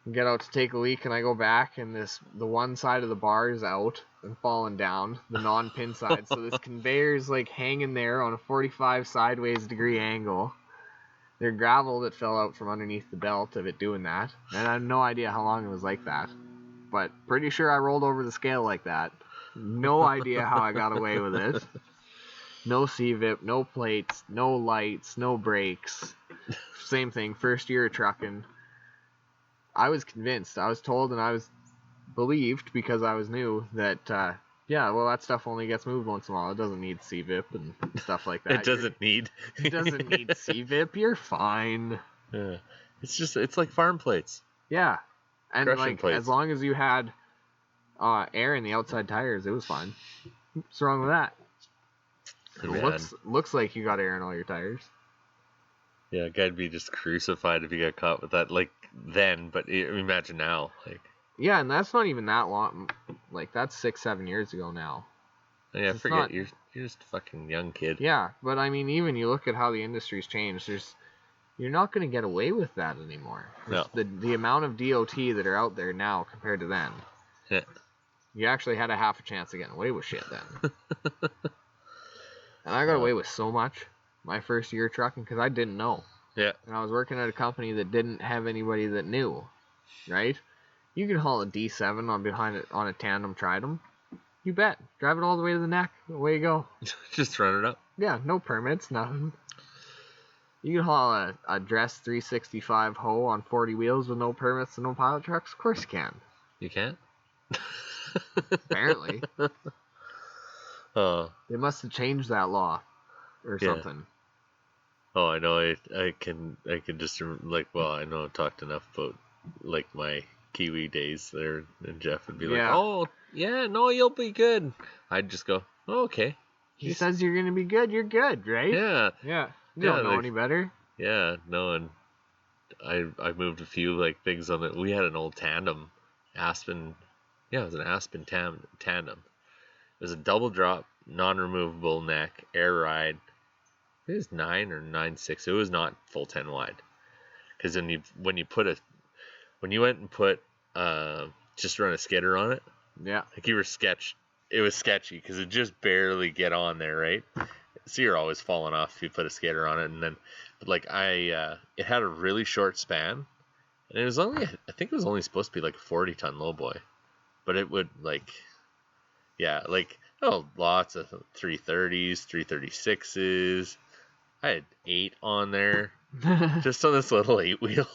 and get out to take a leak, and I go back, and the one side of the bar is out and falling down, the non-pin side, so this conveyor's like hanging there on a 45 sideways degree angle. There's gravel that fell out from underneath the belt of it doing that, and I have no idea how long it was like that, but pretty sure I rolled over the scale like that. No idea how I got away with it. No CVIP, no plates, no lights, no brakes. Same thing, first year of trucking. I was convinced, I was told, and I was believed because I was new that, that stuff only gets moved once in a while. It doesn't need CVIP and stuff like that. It doesn't need CVIP. You're fine. Yeah. It's like farm plates. Yeah. And Crushing plates. as long as you had air in the outside tires, it was fine. What's wrong with that? It looks like you got air in all your tires. Yeah, guy'd be just crucified if he got caught with that, like, then, but imagine now, like. Yeah, and that's not even that long, like, that's 6-7 years ago now. Yeah, forget, you're just a fucking young kid. Yeah, but I mean, even you look at how the industry's changed, you're not going to get away with that anymore. No. The amount of DOT that are out there now compared to then. Yeah. You actually had a half a chance of getting away with shit then. And I got away with so much my first year trucking because I didn't know. Yeah. And I was working at a company that didn't have anybody that knew, right? You can haul a D7 on a tandem Tridem. You bet. Drive it all the way to the neck. Away you go. Just run it up. Yeah, no permits, nothing. You can haul a Dress 365 hoe on 40 wheels with no permits and no pilot trucks? Of course you can. You can't? Apparently. They must have changed that law or something. Oh, I know. I can just I know I've talked enough about like my Kiwi days there, and Jeff would be like, "Oh, yeah, no, you'll be good." I'd just go, "Oh, okay." He says you're gonna be good. You're good, right? Yeah. Yeah. You don't know any better. Yeah, no, and I moved a few like things on it. We had an old tandem, Aspen. Yeah, it was an Aspen tandem. It was a double drop, non-removable neck, air ride. It was 9 or 9.6. It was not full 10 wide. Because when you went and put just run a skidder on it. Yeah. Like you were sketched. It was sketchy because it just barely get on there, right? So you're always falling off if you put a skidder on it, and then, but like it had a really short span, and it was only, I think it was only supposed to be like a 40-ton lowboy, but it would lots of 330s, 336s. I had 8 on there, just on this little 8-wheel.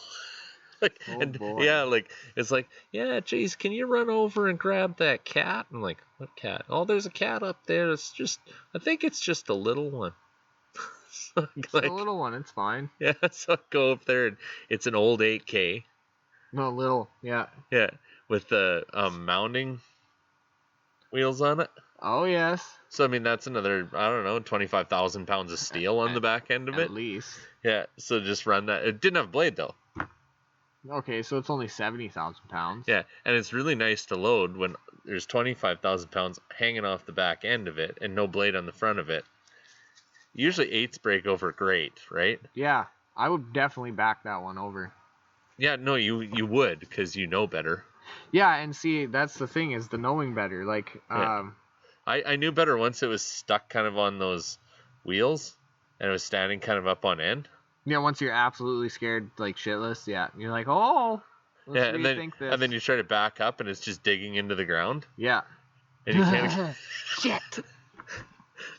It's like, yeah, geez, can you run over and grab that cat? I'm like, what cat? Oh, there's a cat up there. I think it's just a little one. So it's a little one. It's fine. Yeah, so I go up there, and it's an old 8K. No, little, yeah. Yeah, with the mounting wheels on it. Oh, yes. So, I mean, that's another, I don't know, 25,000 pounds of steel on the back end of it. At least. Yeah, so just run that. It didn't have a blade, though. Okay, so it's only 70,000 pounds. Yeah, and it's really nice to load when there's 25,000 pounds hanging off the back end of it and no blade on the front of it. Usually 8s break over great, right? Yeah, I would definitely back that one over. Yeah, no, you would, because you know better. Yeah, and see, that's the thing, is the knowing better. Like, I knew better once it was stuck kind of on those wheels, and it was standing kind of up on end. Yeah, once you're absolutely scared, like shitless, yeah. You're like, oh, let's rethink this. And then you try to back up, and it's just digging into the ground. Yeah. And you can't. Shit.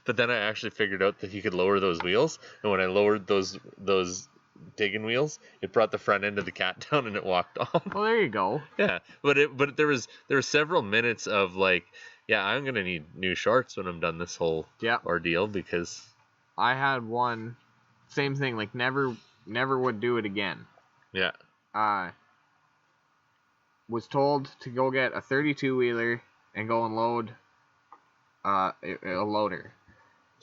But then I actually figured out that you could lower those wheels, and when I lowered those digging wheels, it brought the front end of the cat down and it walked off. Well, there you go. Yeah, but there were several minutes of like, yeah, I'm gonna need new shorts when I'm done this whole Yeah. ordeal because I had one, same thing, like never would do it again. yeah, Was told to go get a 32-wheeler and go and load a loader.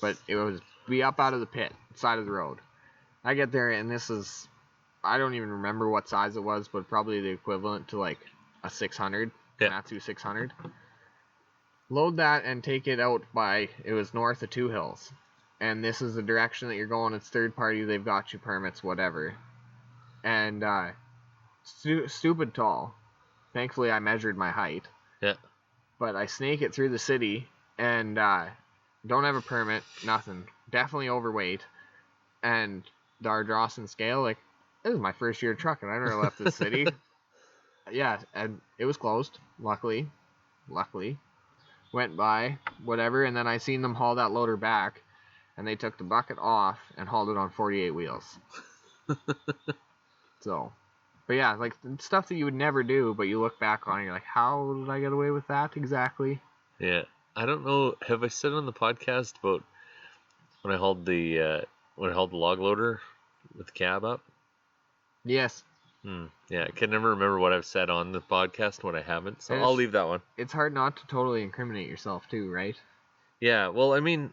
But it was be up out of the pit, side of the road. I get there and this is, I don't even remember what size it was, but probably the equivalent to like a 600, Matsu 600. Load that and take it out by, it was north of Two Hills. And this is the direction that you're going. It's third party, they've got you permits, whatever. And stupid tall. Thankfully, I measured my height. Yeah. But I snake it through the city and don't have a permit, nothing. Definitely overweight. And the Ardrossan scale, like, this is my first year trucking. I never left the city. Yeah, and it was closed, luckily. Went by, whatever, and then I seen them haul that loader back, and they took the bucket off and hauled it on 48 wheels. So... But yeah, like stuff that you would never do, but you look back on and you're like, how did I get away with that exactly? Yeah. I don't know. Have I said on the podcast about when I hauled the log loader with the cab up? Yes. Yeah, I can never remember what I've said on the podcast and what I haven't, so I'll leave that one. It's hard not to totally incriminate yourself too, right? Yeah, well, I mean,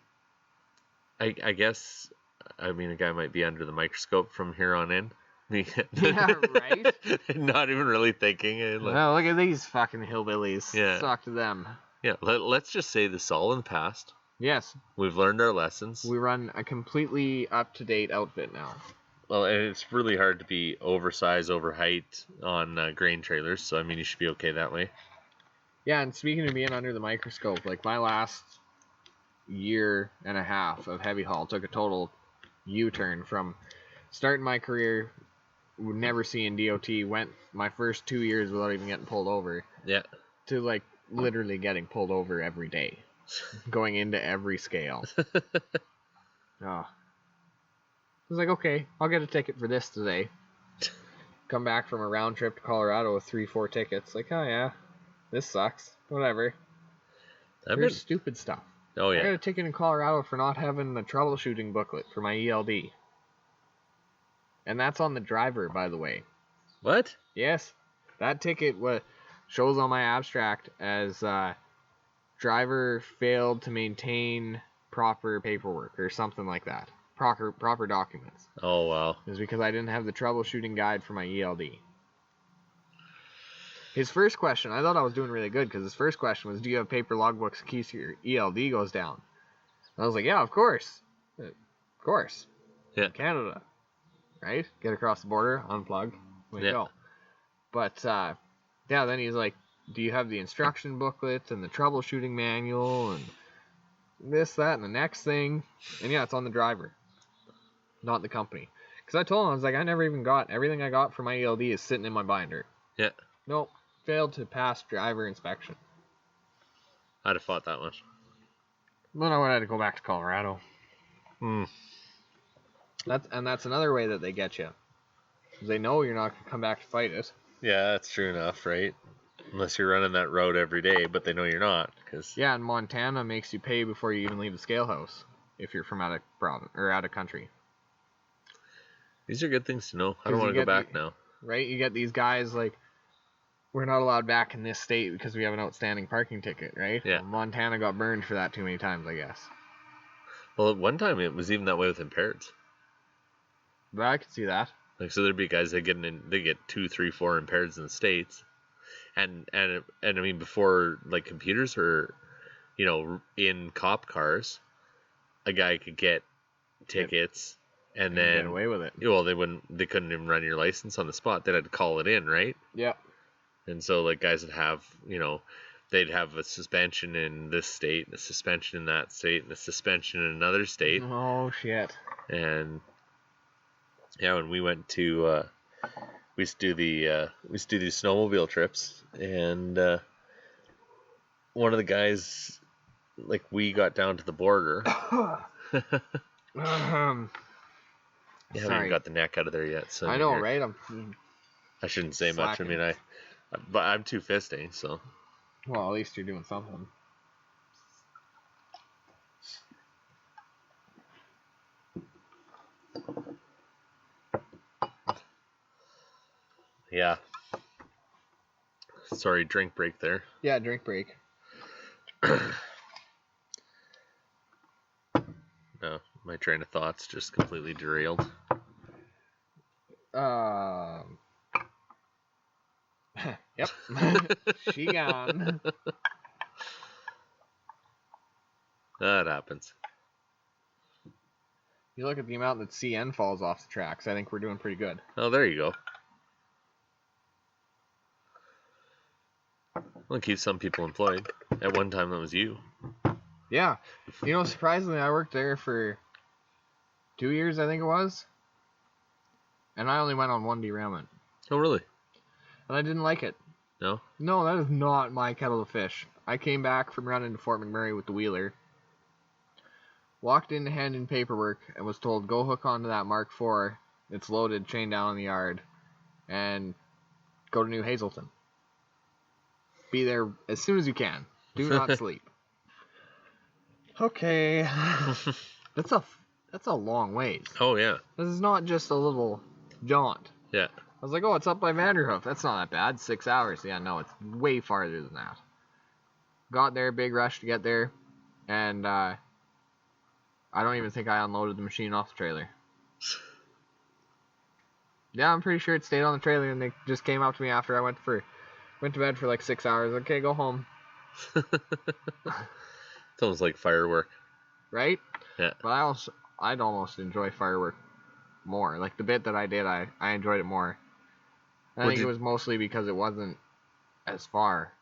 I guess, a guy might be under the microscope from here on in. Yeah, right? Not even really thinking. Like, well, look at these fucking hillbillies. Yeah. Talk to them. Yeah, let's just say this is all in the past. Yes. We've learned our lessons. We run a completely up-to-date outfit now. Well, and it's really hard to be oversized, over height on grain trailers, so you should be okay that way. Yeah, and speaking of being under the microscope, like my last year and a half of heavy haul took a total U-turn from starting my career, never seeing DOT, went my first 2 years without even getting pulled over. Yeah. To like literally getting pulled over every day, going into every scale. Oh. I was like, okay, I'll get a ticket for this today. Come back from a round trip to Colorado with 3-4 tickets. Like, oh yeah, this sucks. Whatever. There's stupid stuff. Oh yeah. I got a ticket in Colorado for not having the troubleshooting booklet for my ELD. And that's on the driver, by the way. What? Yes. That ticket shows on my abstract as driver failed to maintain proper paperwork or something like that. Proper documents. Oh, wow. It was because I didn't have the troubleshooting guide for my ELD. His first question, I thought I was doing really good because his first question was, do you have paper logbooks in case your ELD goes down? And I was like, yeah, of course. Of course. Yeah. Canada. Right? Get across the border, unplug, we go. But, yeah, then he's like, do you have the instruction booklet and the troubleshooting manual and this, that, and the next thing? And yeah, it's on the driver, not the company. Because I told him, I was like, I never even got, everything I got for my ELD is sitting in my binder. Yeah. Nope, failed to pass driver inspection. I'd have fought that one. Then I would have to go back to Colorado. Hmm. That's another way that they get you. They know you're not going to come back to fight it. Yeah, that's true enough, right? Unless you're running that road every day, but they know you're not. Yeah, and Montana makes you pay before you even leave the scale house if you're from out of province or out of country. These are good things to know. I don't want to go back now. Right? You get these guys like, we're not allowed back in this state because we have an outstanding parking ticket, right? Yeah. Well, Montana got burned for that too many times, I guess. Well, at one time it was even that way with impaireds. But I could see that. Like, so there'd be guys that get 2, 3, 4 impaireds in the States, and before like computers were, in cop cars, a guy could get tickets and then get away with it. Well, they couldn't even run your license on the spot. They had to call it in, right? Yeah. And so like guys would have, they'd have a suspension in this state, and a suspension in that state, and a suspension in another state. Oh shit. And yeah, when we went to, we used to do these snowmobile trips, and one of the guys, like, we got down to the border. You haven't even Sorry. got the neck out of there yet. So I know, right? I'm I shouldn't say much. I slacking. mean, but I'm two fisting, so. Well, at least you're doing something. Yeah. Sorry, drink break there. Yeah, drink break. No, my train of thoughts just completely derailed. Yep. She gone. That happens. You look at the amount that CN falls off the tracks, I think we're doing pretty good. Oh, there you go. Well, keep some people employed. At one time, that was you. Yeah. You know, surprisingly, I worked there for 2 years, I think it was. And I only went on one derailment. Oh, really? And I didn't like it. No? No, that is not my kettle of fish. I came back from running to Fort McMurray with the wheeler. Walked in to hand in paperwork and was told, go hook onto that Mark IV. It's loaded, chained down in the yard. And go to New Hazelton. Be there as soon as you can. Do not sleep. Okay. That's a long ways. Oh, yeah. This is not just a little jaunt. Yeah. I was like, oh, it's up by Vanderhoof. That's not that bad. 6 hours. Yeah, no, it's way farther than that. Got there, big rush to get there. And I don't even think I unloaded the machine off the trailer. Yeah, I'm pretty sure it stayed on the trailer, and they just came up to me after I went to bed for like 6 hours. Okay, go home. It's almost like firework. Right? Yeah. But I'd almost enjoy firework more. Like the bit that I did, I enjoyed it more. I think it was mostly because it wasn't as far.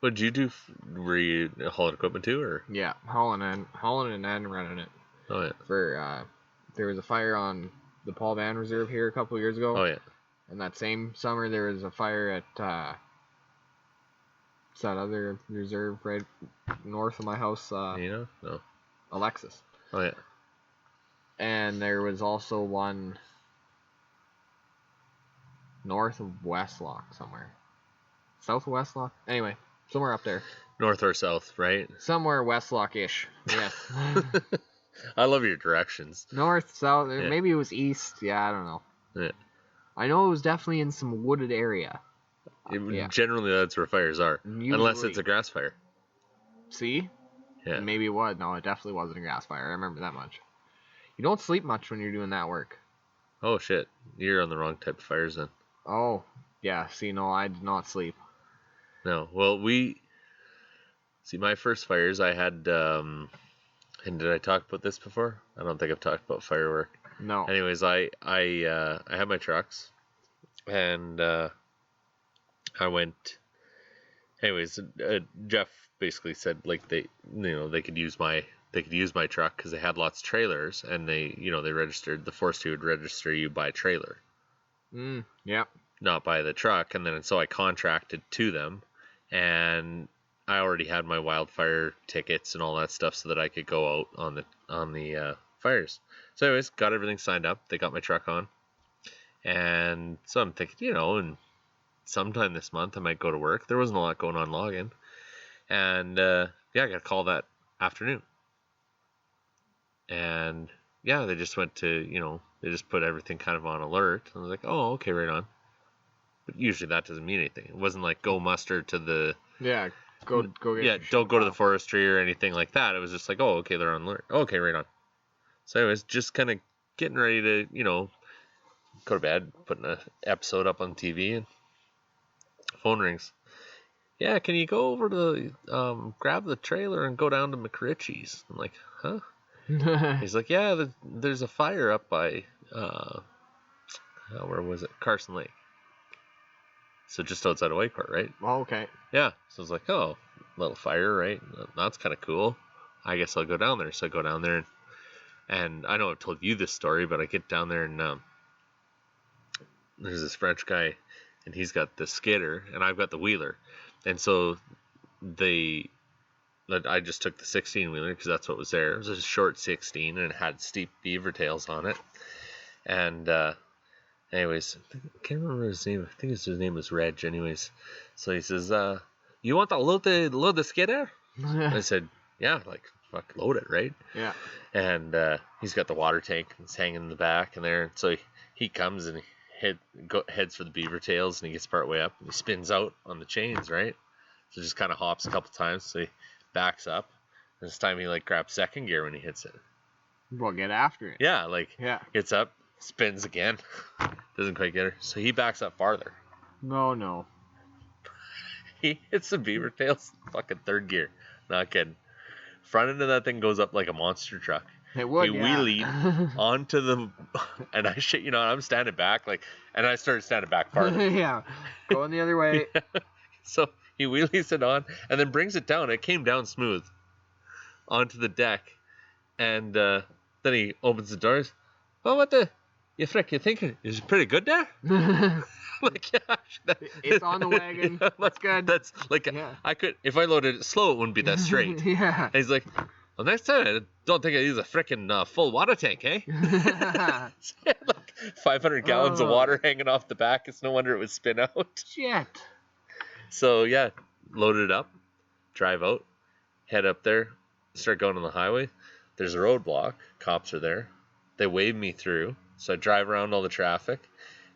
What did you do? Were you hauling equipment too, or? Yeah, hauling it and running it. Oh, yeah. For there was a fire on the Paul Van Reserve here a couple of years ago. Oh, yeah. And that same summer there was a fire at what's that other reserve right north of my house? No. Alexis. Oh, yeah. And there was also one north of Westlock somewhere. South of Westlock? Anyway, somewhere up there. North or south, right? Somewhere Westlock-ish. Yes. I love your directions. North, south, Yeah. maybe it was east. Yeah, I don't know. Yeah. I know it was definitely in some wooded area. Yeah. Generally, that's where fires are. Usually. Unless it's a grass fire. See? Yeah. Maybe it was. No, it definitely wasn't a grass fire. I remember that much. You don't sleep much when you're doing that work. Oh, shit. You're on the wrong type of fires then. Oh, yeah. See, no, I did not sleep. No. Well, see, my first fires, I had, and did I talk about this before? I don't think I've talked about firework. No. Anyways, I had my trucks, and I went. Anyways, Jeff basically said like they could use my truck because they had lots of trailers, and they registered, the forestry would register you by trailer, Yep. not by the truck, and then so I contracted to them, and I already had my wildfire tickets and all that stuff so that I could go out on the fires. So anyways, got everything signed up. They got my truck on, and so I'm thinking, and sometime this month I might go to work. There wasn't a lot going on login, and I got a call that afternoon, and they just went to they just put everything kind of on alert. I was like, oh, okay, right on. But usually that doesn't mean anything. It wasn't like go muster to the go get yeah, don't go to the forestry or anything like that. It was just like, oh, okay, they're on alert. Okay, right on. So anyways, just kind of getting ready to go to bed, putting an episode up on TV, and phone rings. Yeah, can you go over to grab the trailer and go down to McRitchie's? I'm like, huh? He's like, yeah, there's a fire up by where was it? Carson Lake. So just outside of Whitecourt, right? Oh, okay. Yeah. So I was like, oh, little fire, right? That's kind of cool. I guess I'll go down there. So I go down there, and I know I've told you this story, but I get down there, and there's this French guy, and he's got the skidder, and I've got the wheeler. And so I just took the 16 wheeler because that's what was there. It was a short 16, and it had steep beaver tails on it. And anyways, I can't remember his name. I think his name was Reg. Anyways, so he says, "You want to load the skidder?" I said, "Yeah, like fuck, load it, right?" Yeah. And he's got the water tank that's hanging in the back, and there, so he comes and heads for the beaver tails, and he gets part way up, and he spins out on the chains, right? So just kind of hops a couple times, so he backs up. And this time he like grabs second gear when he hits it. Well, get after it. Yeah, like Yeah. gets up, spins again, doesn't quite get her, so he backs up farther. No. He hits the beaver tails, fucking third gear. Not kidding. Front end of that thing goes up like a monster truck. It would, He yeah. wheelied onto the, and I shit you not, I'm standing back, like, and I started standing back farther. Yeah. Going the other way. So he wheelies it on, and then brings it down. It came down smooth onto the deck, and then he opens the doors. Oh, what the? You think it's pretty good there? Like, yeah, It's on the wagon. That's good. That's like, Yeah. I could, if I loaded it slow, it wouldn't be that straight. Yeah. And he's like, well, next time I don't think I use a freaking full water tank, eh? So, like 500 gallons of water hanging off the back. It's no wonder it would spin out. Shit. So yeah, load it up, drive out, head up there, start going on the highway. There's a roadblock. Cops are there. They wave me through. So I drive around all the traffic,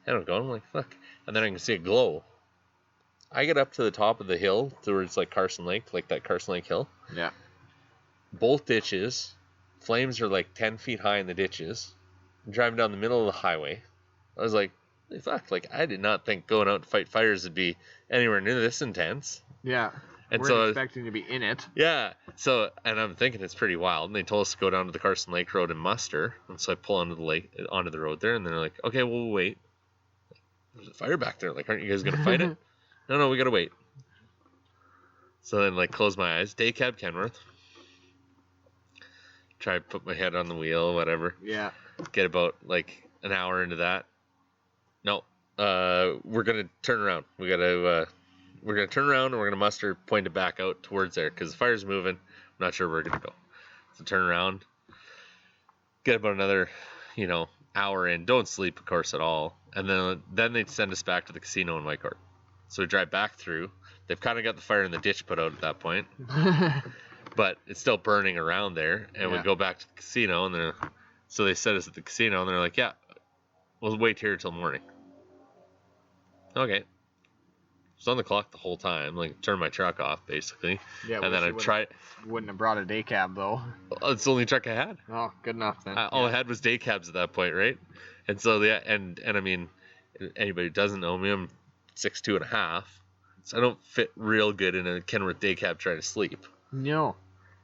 and I'm going, I'm like, fuck. And then I can see a glow. I get up to the top of the hill towards like Carson Lake, like that Carson Lake hill. Yeah. Both ditches, flames are like 10 feet high in the ditches. I'm driving down the middle of the highway. I was like, fuck, like I did not think going out to fight fires would be anywhere near this intense. Yeah. And We're so expecting to be in it. yeah, so, and I'm thinking it's pretty wild. And they told us to go down to the Carson Lake Road and muster. And so I pull onto the road there, and they're like, okay, we'll wait. There's a fire back there. Like, aren't you guys gonna fight it? No, we gotta wait. So then, like, close my eyes. Day cab Kenworth. Try to put my head on the wheel, whatever. Yeah. Get about like an hour into that. No, we're gonna turn around. We're gonna turn around and we're gonna muster, point it back out towards there because the fire's moving. I'm not sure where we're gonna go. So turn around. Get about another, hour in. Don't sleep, of course, at all. And then they send us back to the casino in Whitecourt. So we drive back through. They've kind of got the fire in the ditch put out at that point, but it's still burning around there. And we go back to the casino, and so they set us at the casino, and they're like, "Yeah, we'll wait here till morning." Okay. It's on the clock the whole time. Like, turn my truck off basically. Yeah. And then I tried. Wouldn't have brought a day cab though. It's the only truck I had. Oh, good enough then. All I had was day cabs at that point, right? And so and I mean, anybody who doesn't know me, I'm 6'2.5", so I don't fit real good in a Kenworth day cab trying to sleep. No.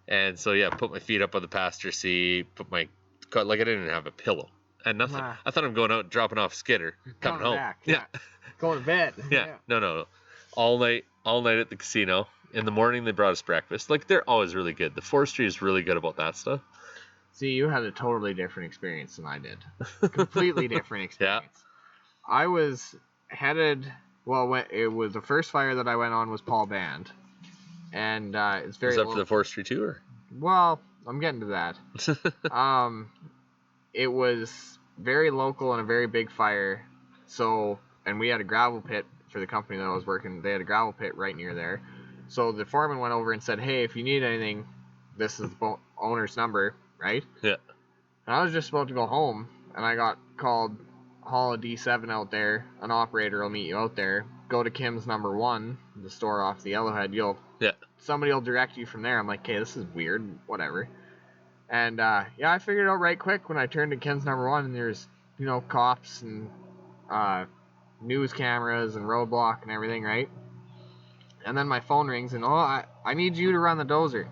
And so yeah, put my feet up on the passenger seat, like I didn't even have a pillow and nothing. Nah. I thought I'm going out, dropping off skidder, coming home. Back. Yeah. Going to bed. Yeah. No. All night at the casino. In the morning they brought us breakfast. Like, they're always really good. The forestry is really good about that stuff. See, you had a totally different experience than I did. Completely different experience. Yeah. I was headed. Well, it was the first fire that I went on was Paul Band, and it's very. Is that for the forestry too, or? Well, I'm getting to that. It was very local and a very big fire. So, and we had a gravel pit for the company that I was working. They had a gravel pit right near there. So the foreman went over and said, "Hey, if you need anything, this is the owner's number, right?" Yeah. And I was just about to go home, and I got called, "Haul a D7 out there. An operator will meet you out there. Go to Kim's number 1, the store off the Yellowhead. Somebody will direct you from there." I'm like, "Okay, this is weird. Whatever." And I figured it out right quick when I turned to Kim's number 1, and there's cops and news cameras and roadblock and everything, right? And then my phone rings, and I need you to run the dozer.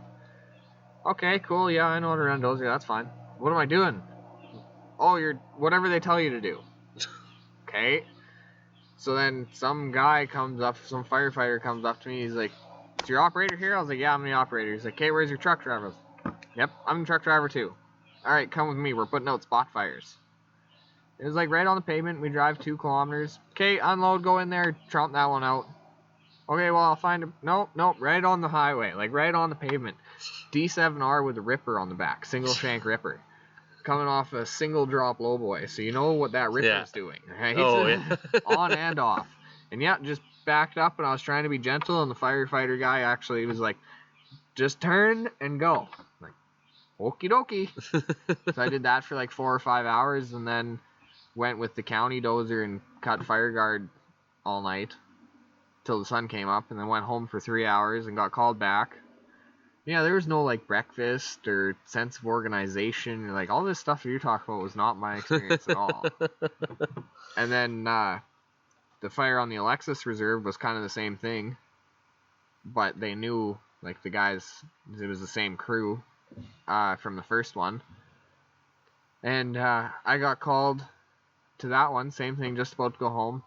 Okay, cool. Yeah, I know how to run dozer. That's fine. What am I doing? Oh, you're whatever they tell you to do. Okay. So then some guy comes up, some firefighter comes up to me. He's like, "Is your operator here?" I was like, "Yeah, I'm the operator." He's like, "Okay, where's your truck driver?" I was like, "Yep, I'm the truck driver too." "All right, come with me. We're putting out spot fires." It was like right on the pavement. We drive 2 kilometers. "Okay, unload, go in there, trump that one out." "Okay, well, I'll find him." Nope, right on the highway, like right on the pavement. D7R with a ripper on the back, single shank ripper. coming off a single drop low boy, so you know what that ripper's doing, right? Oh, yeah. On and off. And yeah, just backed up, and I was trying to be gentle, and the firefighter guy actually was like, just turn and go. I'm like, okie dokie. So I did that for like 4 or 5 hours, and then went with the county dozer and cut fire guard all night till the sun came up, and then went home for 3 hours and got called back. Yeah, there was no like breakfast or sense of organization. Like all this stuff that you're talking about was not my experience at all. And then the fire on the Alexis Reserve was kind of the same thing, but they knew, like, the guys, it was the same crew from the first one. And I got called to that one, same thing, just about to go home.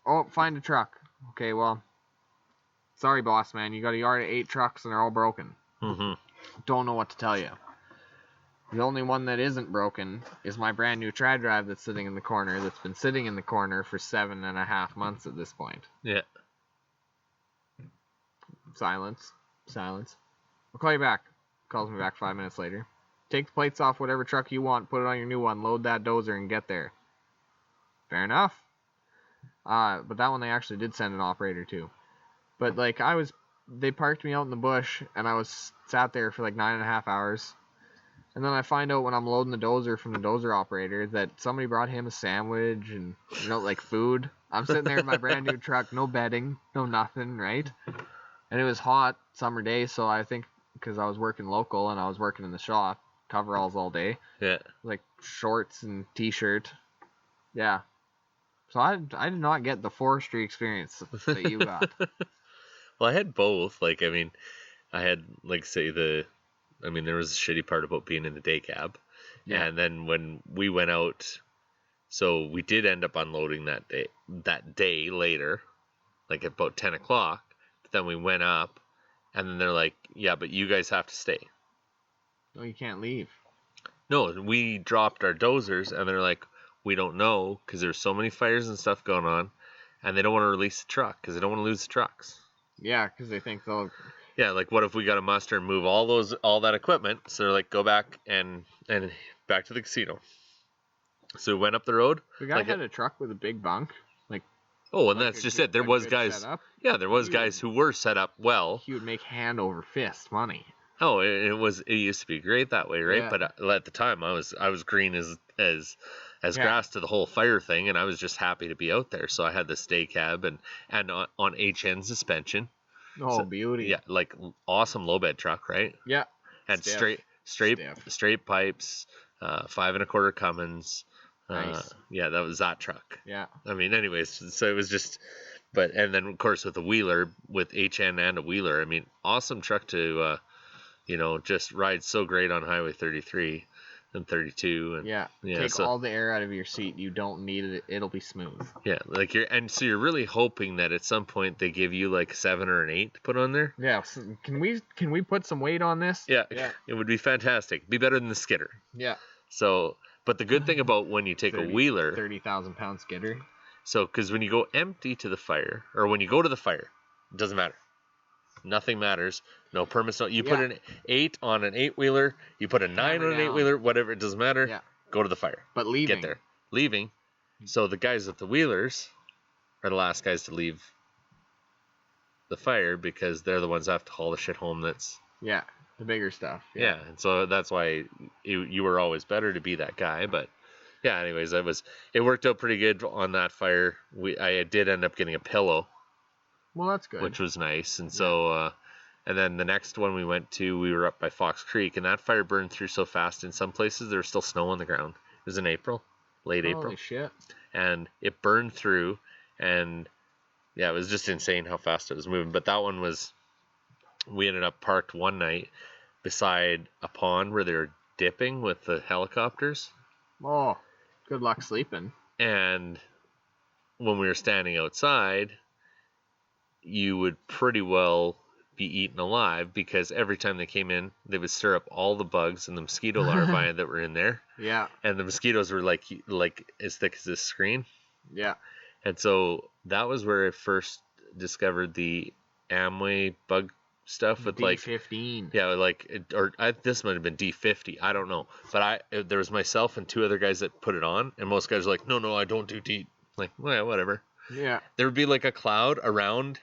Oh, find a truck. Okay, well, sorry, boss man, you got a yard of 8 trucks and they're all broken. Mm-hmm. Don't know what to tell you. The only one that isn't broken is my brand new tri-drive that's sitting in the corner, that's been sitting in the corner for 7.5 months at this point. Yeah. Silence. I'll call you back. Calls me back 5 minutes later. Take the plates off whatever truck you want, put it on your new one, load that dozer, and get there. Fair enough. But that one they actually did send an operator to. But like they parked me out in the bush, and I was sat there for like 9.5 hours. And then I find out when I'm loading the dozer from the dozer operator that somebody brought him a sandwich and, like food. I'm sitting there in my brand new truck, no bedding, no nothing, right? And it was hot, summer day, so I think because I was working local and I was working in the shop, coveralls all day. Yeah. Like shorts and t-shirt. Yeah. So I did not get the forestry experience that you got. Well, I had both. Like, I mean, I had, like, say there was a shitty part about being in the day cab. Yeah. And then when we went out, so we did end up unloading that day later, like at about 10 o'clock. But then we went up, and then they're like, yeah, but you guys have to stay. No, you can't leave. No, we dropped our dozers, and they're like, we don't know, because there's so many fires and stuff going on, and they don't want to release the truck, because they don't want to lose the trucks. Yeah, because they think they'll... Yeah, like what if we got to muster and move all that equipment? So they're like, go back and back to the casino. So we went up the road. The guy had a truck with a big bunk. Oh, and that's just it. There was guys. Setup. Yeah, there was guys who were set up well. He would make hand over fist money. Oh, it used to be great that way, right? Yeah. But at the time, I was green as grass to the whole fire thing, and I was just happy to be out there. So I had the stay cab and on HN suspension. Oh, so, beauty. Yeah, like awesome low bed truck, right? Yeah. And straight pipes, 5 1/4 Cummins. Nice. Yeah, that was that truck. Yeah. I mean, anyways, so it was just, and then of course with a wheeler, with HN and a wheeler, I mean, awesome truck to, just ride so great on Highway 33 and 32. And take all the air out of your seat. You don't need it. It'll be smooth. Yeah, like so you're really hoping that at some point they give you like 7 or an 8 to put on there. Yeah. So can we put some weight on this? Yeah. It would be fantastic. Be better than the skidder. Yeah. So. But the good thing about when you take a wheeler... 30,000 pound skidder. So, because when you go empty to the fire, or when you go to the fire, it doesn't matter. Nothing matters. No permits. You put an 8 on an 8-wheeler, you put a 9 on an 8-wheeler, whatever, it doesn't matter. Yeah. Go to the fire. But leaving. Get there. Leaving. So the guys with the wheelers are the last guys to leave the fire because they're the ones that have to haul the shit home that's... Yeah. The bigger stuff. Yeah, and so that's why you were always better to be that guy. But yeah, anyways, it worked out pretty good on that fire. I did end up getting a pillow. Well, that's good. Which was nice. And so, and then the next one we went to, we were up by Fox Creek, and that fire burned through so fast. In some places, there was still snow on the ground. It was in April, late April. Holy shit! And it burned through, and yeah, it was just insane how fast it was moving. But that one was. We ended up parked one night beside a pond where they were dipping with the helicopters. Oh, good luck sleeping. And when we were standing outside, you would pretty well be eaten alive because every time they came in, they would stir up all the bugs and the mosquito larvae that were in there. Yeah. And the mosquitoes were like as thick as this screen. Yeah. And so that was where I first discovered the Amway bug stuff with like D15. yeah, this might have been D50. I don't know, but there was myself and two other guys that put it on, and most guys were like, no, I don't do DEET. Like, well, whatever. Yeah. There would be like a cloud around.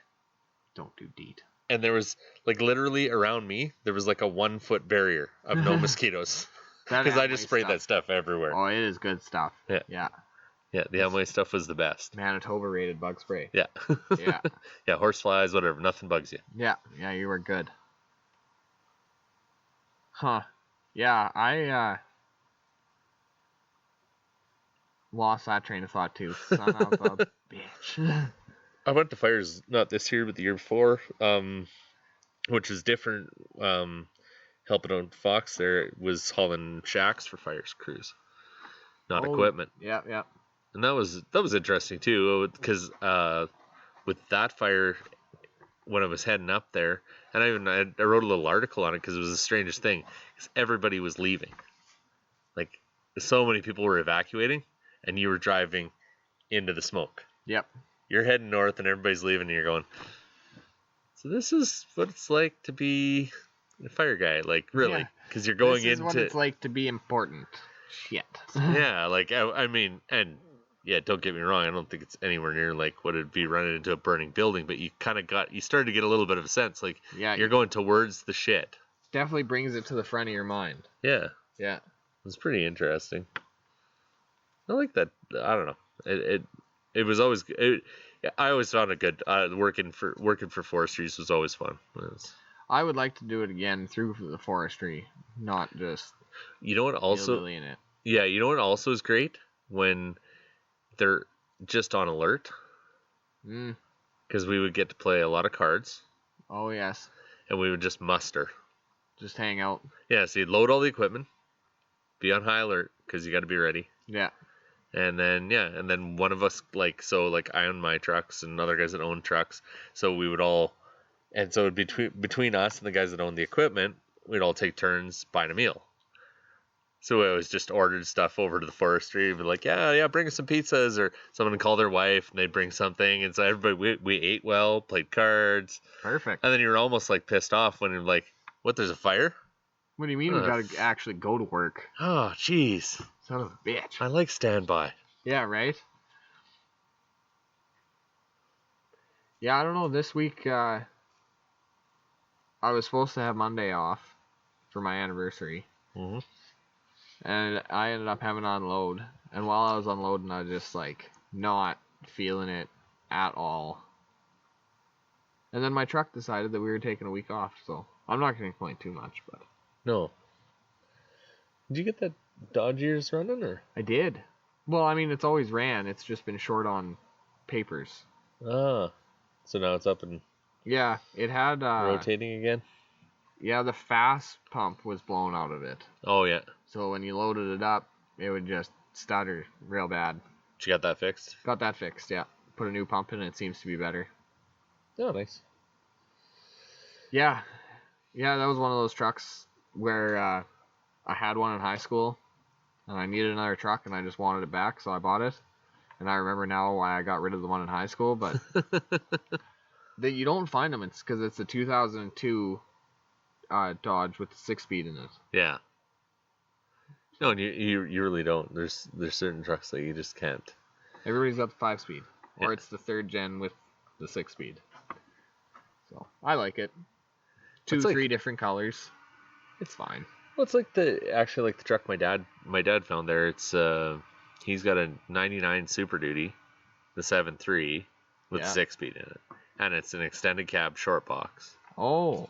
Don't do DEET. And there was like literally around me, there was like a 1 foot barrier of no mosquitoes. Because I just sprayed that stuff everywhere. Oh, it is good stuff. Yeah. Yeah. Yeah, the Amway stuff was the best. Manitoba rated bug spray. Yeah. Yeah. Yeah, horseflies, whatever, nothing bugs you. Yeah, you were good. Huh. Yeah, I lost that train of thought too. Son of a bitch. I went to fires not this year, but the year before, which was different. Helping out Fox there was hauling shacks for fires crews, not equipment. Yeah. And that was interesting too, because with that fire, when I was heading up there, and I wrote a little article on it because it was the strangest thing, because everybody was leaving, like so many people were evacuating, and you were driving into the smoke. Yep. You're heading north, and everybody's leaving, and you're going. So this is what it's like to be a fire guy, like really, because you're going into. This is what it's like to be important. Shit. Yeah, like I mean, and yeah, don't get me wrong, I don't think it's anywhere near like what it'd be running into a burning building, but you kind of you started to get a little bit of a sense, like you're going towards the shit. Definitely brings it to the front of your mind. Yeah. Yeah. It's pretty interesting. I like that. I don't know. It was always. I always found it good. Working for forestries was always fun. I would like to do it again through the forestry, not just. You know what? Also. In it. Yeah, you know what? Also is great when they're just on alert. Because we would get to play a lot of cards. Oh yes. And we would just muster. Just hang out. Yeah, so you'd load all the equipment, be on high alert because you got to be ready. Yeah. And then one of us like I own my trucks and other guys that own trucks, so we would all, and so between us and the guys that own the equipment, we'd all take turns buying a meal. So we always just ordered stuff over to the forestry, be like, yeah, bring us some pizzas, or someone would call their wife and they'd bring something, and so everybody we ate well, played cards. Perfect. And then you were almost like pissed off when you're like, what? There's a fire? What do you mean we gotta actually go to work? Oh, jeez. Son of a bitch. I like standby. Yeah, right? Yeah, I don't know. This week, I was supposed to have Monday off for my anniversary. Mm-hmm. And I ended up having to unload. And while I was unloading, I was just, like, not feeling it at all. And then my truck decided that we were taking a week off, so I'm not going to complain too much, but... No. Did you get that Dodge years running, or? I did. Well, I mean, it's always ran. It's just been short on papers. Ah. So now it's up and... Yeah, it had... rotating again? Yeah, the fast pump was blown out of it. Oh, yeah. So when you loaded it up, it would just stutter real bad. Did you got that fixed? Got that fixed, yeah. Put a new pump in, and it seems to be better. Oh, nice. Yeah. Yeah, that was one of those trucks where I had one in high school, and I needed another truck, and I just wanted it back, so I bought it. And I remember now why I got rid of the one in high school, but you don't find them. It's because it's a 2002 Dodge with 6-speed in it. Yeah. No, and you really don't. There's certain trucks that you just can't. Everybody's got the 5-speed, or it's the 3rd gen with the 6-speed. So I like it. 2-3 different colors. It's fine. Well, it's like the truck my dad found there. It's he's got a 99 Super Duty, the 7.3 with 6-speed in it, and it's an extended cab short box. Oh,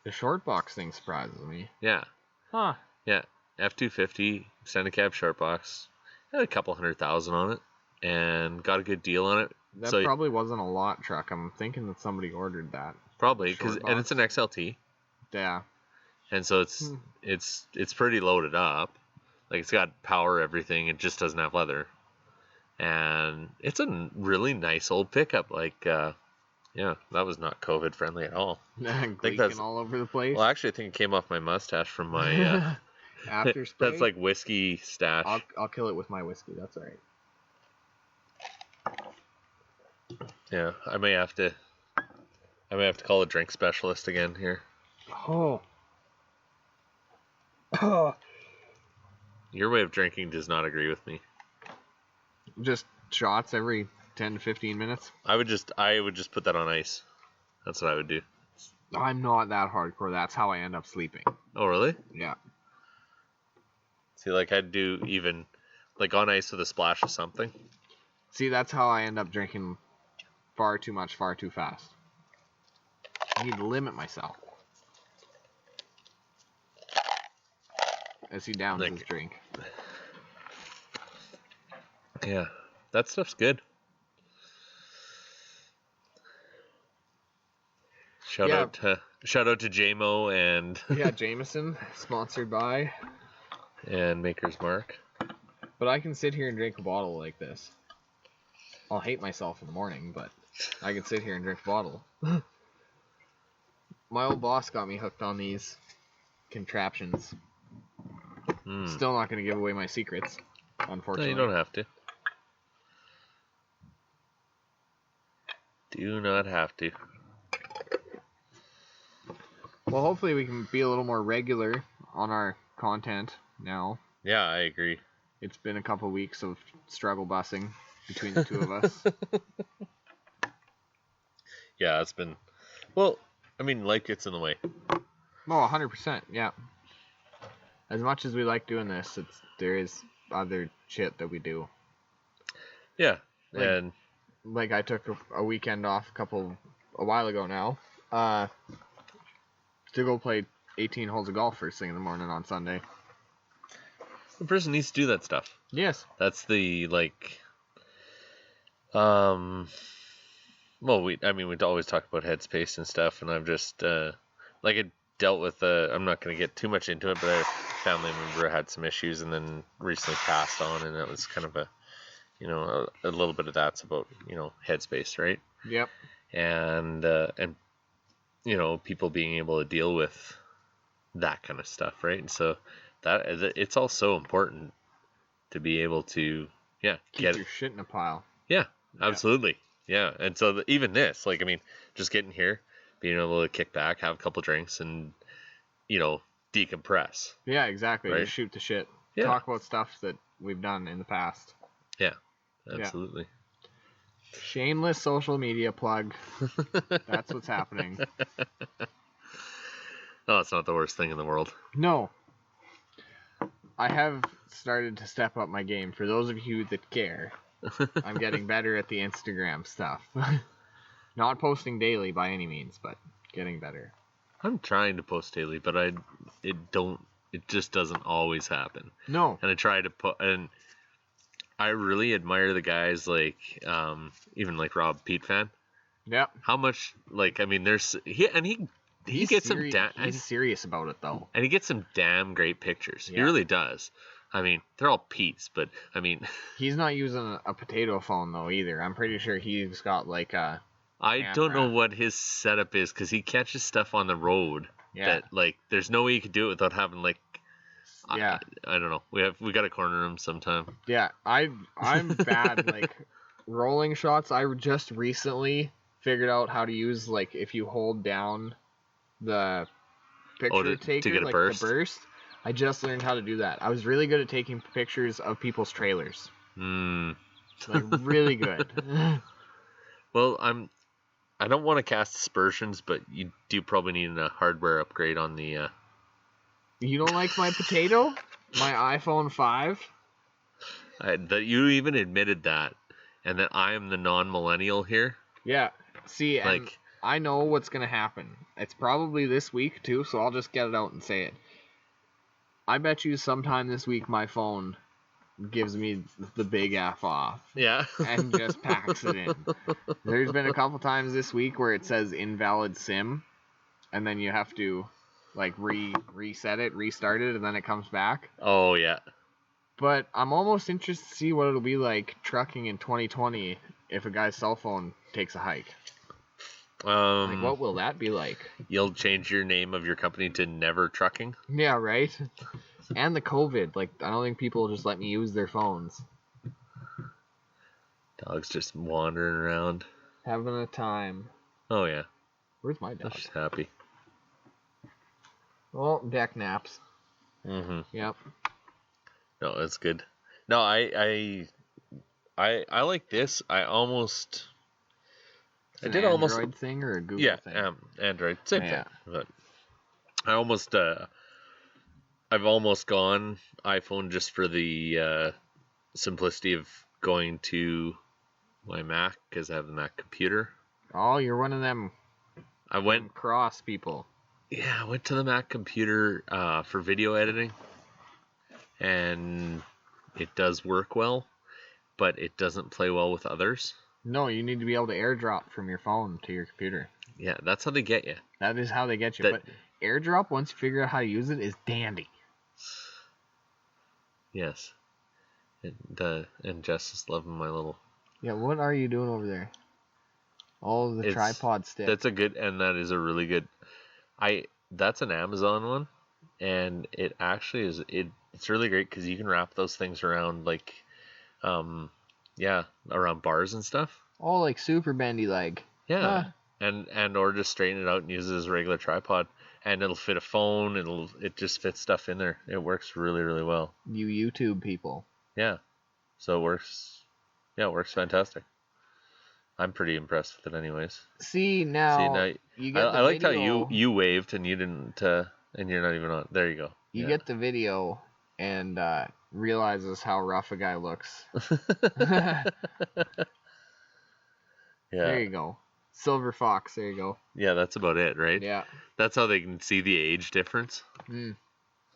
the short box thing surprises me. Yeah. Huh. Yeah. F-250 extended cab short box. Had a couple 100,000 on it, and got a good deal on it. That probably wasn't a lot truck. I'm thinking that somebody ordered that. Probably, and it's an XLT. Yeah. And so it's pretty loaded up. Like, it's got power, everything. It just doesn't have leather. And it's a really nice old pickup. Like, yeah, that was not COVID friendly at all. Gleeking all over the place. Well, actually, I think it came off my mustache from my after spray. That's like whiskey stash. I'll kill it with my whiskey. That's all right. Yeah, I may have to I may have to call a drink specialist again here. Oh. Your way of drinking does not agree with me. Just shots every 10 to 15 minutes. I would just put that on ice. That's what I would do. I'm not that hardcore. That's how I end up sleeping. Oh, really? Yeah. See, like I'd do even like on ice with a splash of something. See, that's how I end up drinking far too much, far too fast. I need to limit myself. As he downs his drink. Yeah, that stuff's good. Shout out to JMO and yeah, Jameson, sponsored by and Maker's Mark. But I can sit here and drink a bottle like this. I'll hate myself in the morning, but I can sit here and drink a bottle. My old boss got me hooked on these contraptions. Still not going to give away my secrets, unfortunately. No, you don't have to. Do not have to. Well, hopefully we can be a little more regular on our content now. Yeah, I agree. It's been a couple weeks of struggle busing between the two of us. Yeah, it's been... Well, I mean, life gets in the way. Oh, 100%, yeah. As much as we like doing this, there is other shit that we do. Yeah, and... Like, I took a weekend off a while ago now, to go play 18 holes of golf first thing in the morning on Sunday. The person needs to do that stuff. Yes. That's the, like... Well, we always talk about headspace and stuff, and I've just, like, it dealt with, I'm not going to get too much into it, but a family member had some issues and then recently passed on, and it was kind of a little bit of that's about, headspace, right? Yep. And people being able to deal with that kind of stuff, right? And so it's all so important to be able to, keep your shit in a pile. Yeah, absolutely. Yeah. And so even this, like, I mean, just getting here, being able to kick back, have a couple drinks and, decompress. Yeah, exactly. Right? Just shoot the shit. Yeah. Talk about stuff that we've done in the past. Yeah, absolutely. Yeah. Shameless social media plug. That's what's happening. No, it's not the worst thing in the world. No. I have started to step up my game. For those of you that care, I'm getting better at the Instagram stuff. Not posting daily by any means, but getting better. I'm trying to post daily, but it just doesn't always happen. No. And I try to and I really admire the guys like, even like Rob Pete fan. Yep. How much, like, I mean, he gets some he's serious about it though. And he gets some damn great pictures. Yeah. He really does. I mean, they're all Pete's, but I mean, he's not using a potato phone though either. I'm pretty sure he's got like a I don't know what his setup is because he catches stuff on the road that, like, there's no way you could do it without having, like, I don't know. We got to corner him sometime. Yeah, I'm bad. Like, rolling shots, I just recently figured out how to use, like, if you hold down the picture taker, to get a like burst. The burst. I just learned how to do that. I was really good at taking pictures of people's trailers. Like, really good. Well, I don't want to cast aspersions, but you do probably need a hardware upgrade on the... You don't like my potato? My iPhone 5? That you even admitted that, and that I am the non-millennial here. Yeah. See, and I know what's going to happen. It's probably this week, too, so I'll just get it out and say it. I bet you sometime this week my phone gives me the big F off. Yeah. And just packs it in. There's been a couple times this week where it says invalid SIM, and then you have to, like, reset it, restart it, and then it comes back. Oh, yeah. But I'm almost interested to see what it'll be like trucking in 2020 if a guy's cell phone takes a hike. Like, what will that be like? You'll change your name of your company to Never Trucking? Yeah, right? And the COVID. Like, I don't think people will just let me use their phones. Dogs just wandering around. Having a time. Oh, yeah. Where's my dog? She's happy. Well, deck naps. Mm-hmm. Yep. No, that's good. No, I like this. I It's an did almost. Android thing or a Google Yeah, thing? Android, same Yeah. thing. But I almost, I've almost gone iPhone just for the simplicity of going to my Mac because I have the Mac computer. Oh, you're one of them I went, cross people. yeah, I went to the Mac computer for video editing, and it does work well, but it doesn't play well with others. No, you need to be able to AirDrop from your phone to your computer. Yeah, that's how they get you. That is how they get you. That- But AirDrop, once you figure out how to use it, is dandy. Yes. And Jess is loving my little. Yeah, what are you doing over there? Oh, the It's- tripod stick. That's a good, and that is a really good. That's an Amazon one, and it actually is. It's really great because you can wrap those things around like, around bars and stuff. Oh, like super bendy leg. Yeah, Huh. and or just straighten it out and use it as a regular tripod, and it'll fit a phone. It just fits stuff in there. It works really, really well. You YouTube people. Yeah, so it works. Yeah, it works fantastic. I'm pretty impressed with it, anyways. See now, you get the I liked video, how you waved and you didn't, and you're not even on. There you go. you get the video and realizes how rough a guy looks. Yeah. There you go. Silver Fox, there you go. Yeah, that's about it, right? Yeah. That's how they can see the age difference.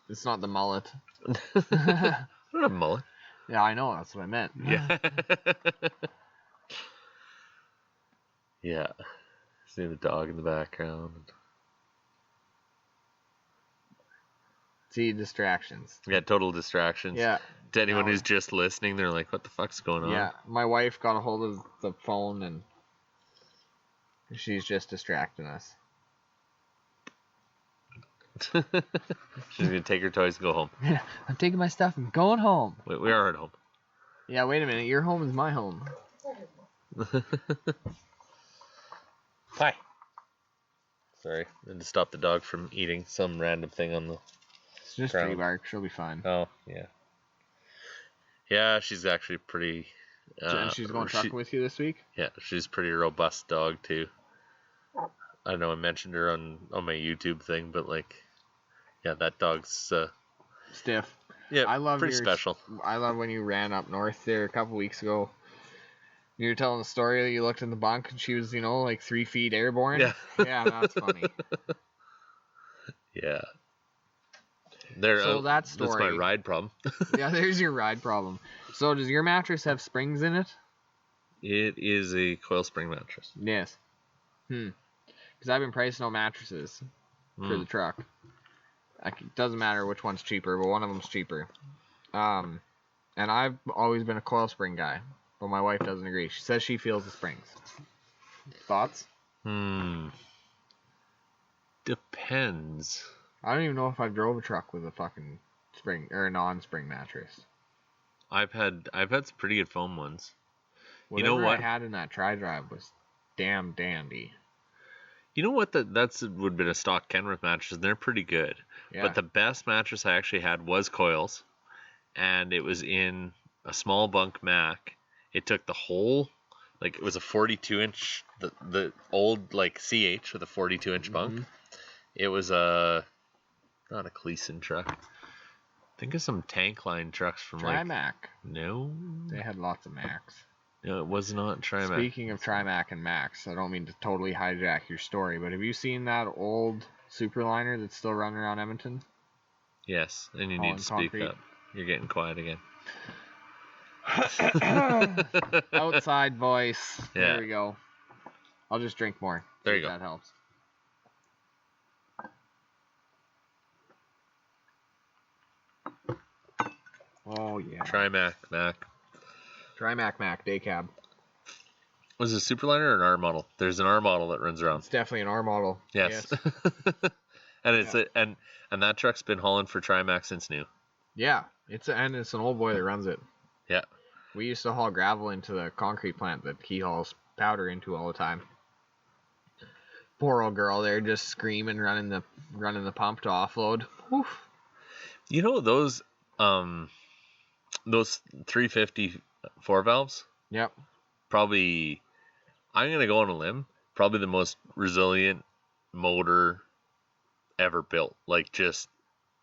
It's not the mullet. I don't have a mullet. Yeah, I know, that's what I meant. Yeah. Yeah. See the dog in the background. See, distractions. Yeah, total distractions. Yeah. To anyone No. who's just listening, they're like, what the fuck's going on? Yeah, my wife got a hold of the phone and she's just distracting us. She's going to take her toys and go home. Yeah, I'm taking my stuff and going home. We are at home. Yeah, wait a minute. Your home is my home. Hi. Sorry, I had to stop the dog from eating some random thing on the. It's just Ground. tree bark. She'll be fine. Oh yeah. Yeah, she's actually pretty. And she's going trucking with you this week? Yeah, she's a pretty robust dog too. I know I mentioned her on my YouTube thing, but like, yeah, that dog's Stiff. yeah, I love pretty your- special. I love when you ran up north there a couple weeks ago. You were telling the story that you looked in the bunk and she was, like 3 feet airborne. Yeah. Yeah, that's funny. Yeah. There. So that That's my story- ride problem. Yeah, there's your ride problem. So does your mattress have springs in it? It is a coil spring mattress. Yes. Because I've been pricing out mattresses for the truck. Doesn't matter which one's cheaper, but one of them's cheaper. And I've always been a coil spring guy, but my wife doesn't agree. She says she feels the springs. Thoughts? Depends. I don't even know if I've drove a truck with a fucking spring or a non-spring mattress. I've had some pretty good foam ones. Whatever You know what? I had in that tri-drive was damn dandy. You know what? That's would have been a stock Kenworth mattress, and they're pretty good. Yeah. But the best mattress I actually had was coils, and it was in a small bunk Mac. It took the whole, like it was a 42-inch, the old like CH with a 42-inch bunk. It was not a Cleason truck. Think of some tank line trucks from like Trimac. no, They had lots of Macs. no, it was not Trimac. Speaking of Trimac and Max, I don't mean to totally hijack your story, but have you seen that old Superliner that's still running around Edmonton? Yes, and you All need in to speak concrete. up. You're getting quiet again. Outside voice. Yeah. There we go. I'll just drink more. There if you go. That helps. Oh yeah. Trimac Mac. Trimac Mac day cab. Was it a Superliner or an R model? There's an R model that runs around. It's definitely an R model. Yes. And it's and that truck's been hauling for Trimac since new. Yeah. It's an old boy that runs it. Yeah. We used to haul gravel into the concrete plant that he hauls powder into all the time. Poor old girl there, just screaming, running the pump to offload. Oof. You know those 350 4 valves? Yep. Probably, I'm gonna go on a limb. Probably the most resilient motor ever built. Like just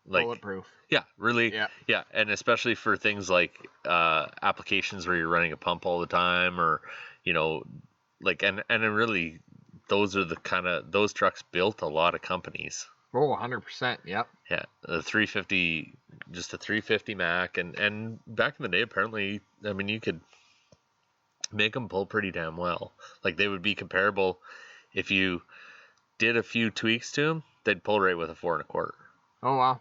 like Bulletproof. yeah, really. Yeah. Yeah, and especially for things like applications where you're running a pump all the time, or like and really those are the kind of those trucks built a lot of companies. Oh, 100%. Yep. Yeah, the 350, just a 350 Mac, and back in the day, apparently, I mean, you could make them pull pretty damn well. Like they would be comparable if you did a few tweaks to them, they'd pull right with a 4 1/4. Oh wow.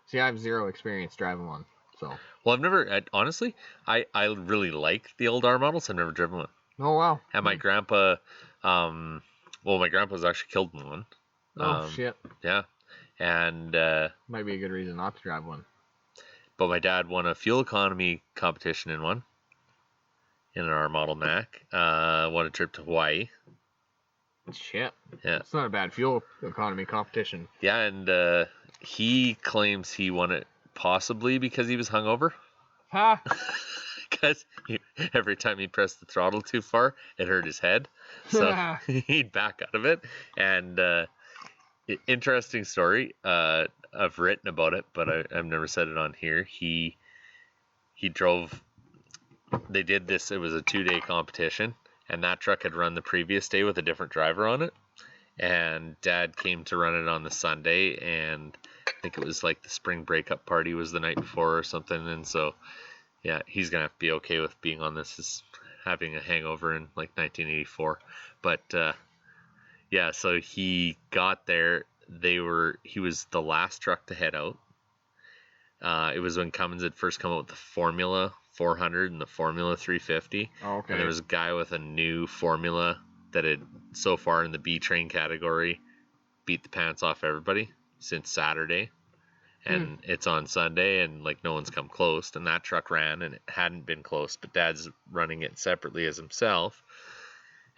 See, I have zero experience driving one, so. Well, I've never, honestly, I really like the old R models. I've never driven one. Oh wow. And my grandpa, my grandpa was actually killed in one. Oh shit. Yeah, and Might be a good reason not to drive one. but my dad won a fuel economy competition in one. In an R model Mac, won a trip to Hawaii. Shit. Yeah. It's not a bad fuel economy competition. Yeah, and he claims he won it possibly because he was hungover. Ha! Because every time he pressed the throttle too far, it hurt his head. So he'd back out of it. And interesting story. I've written about it, but I've never said it on here. He drove. They did this. It was a 2-day competition, and that truck had run the previous day with a different driver on it. And Dad came to run it on the Sunday, and I think it was like the spring breakup party was the night before or something. And so, yeah, he's gonna have to be okay with being on this as having a hangover in like 1984. But yeah, so he got there. He was the last truck to head out. It was when Cummins had first come out with the Formula 400 and the Formula 350. Oh, okay. And there was a guy with a new Formula that had so far in the B train category beat the pants off everybody since Saturday. And it's on Sunday, and like no one's come close. And that truck ran, and it hadn't been close, but Dad's running it separately as himself.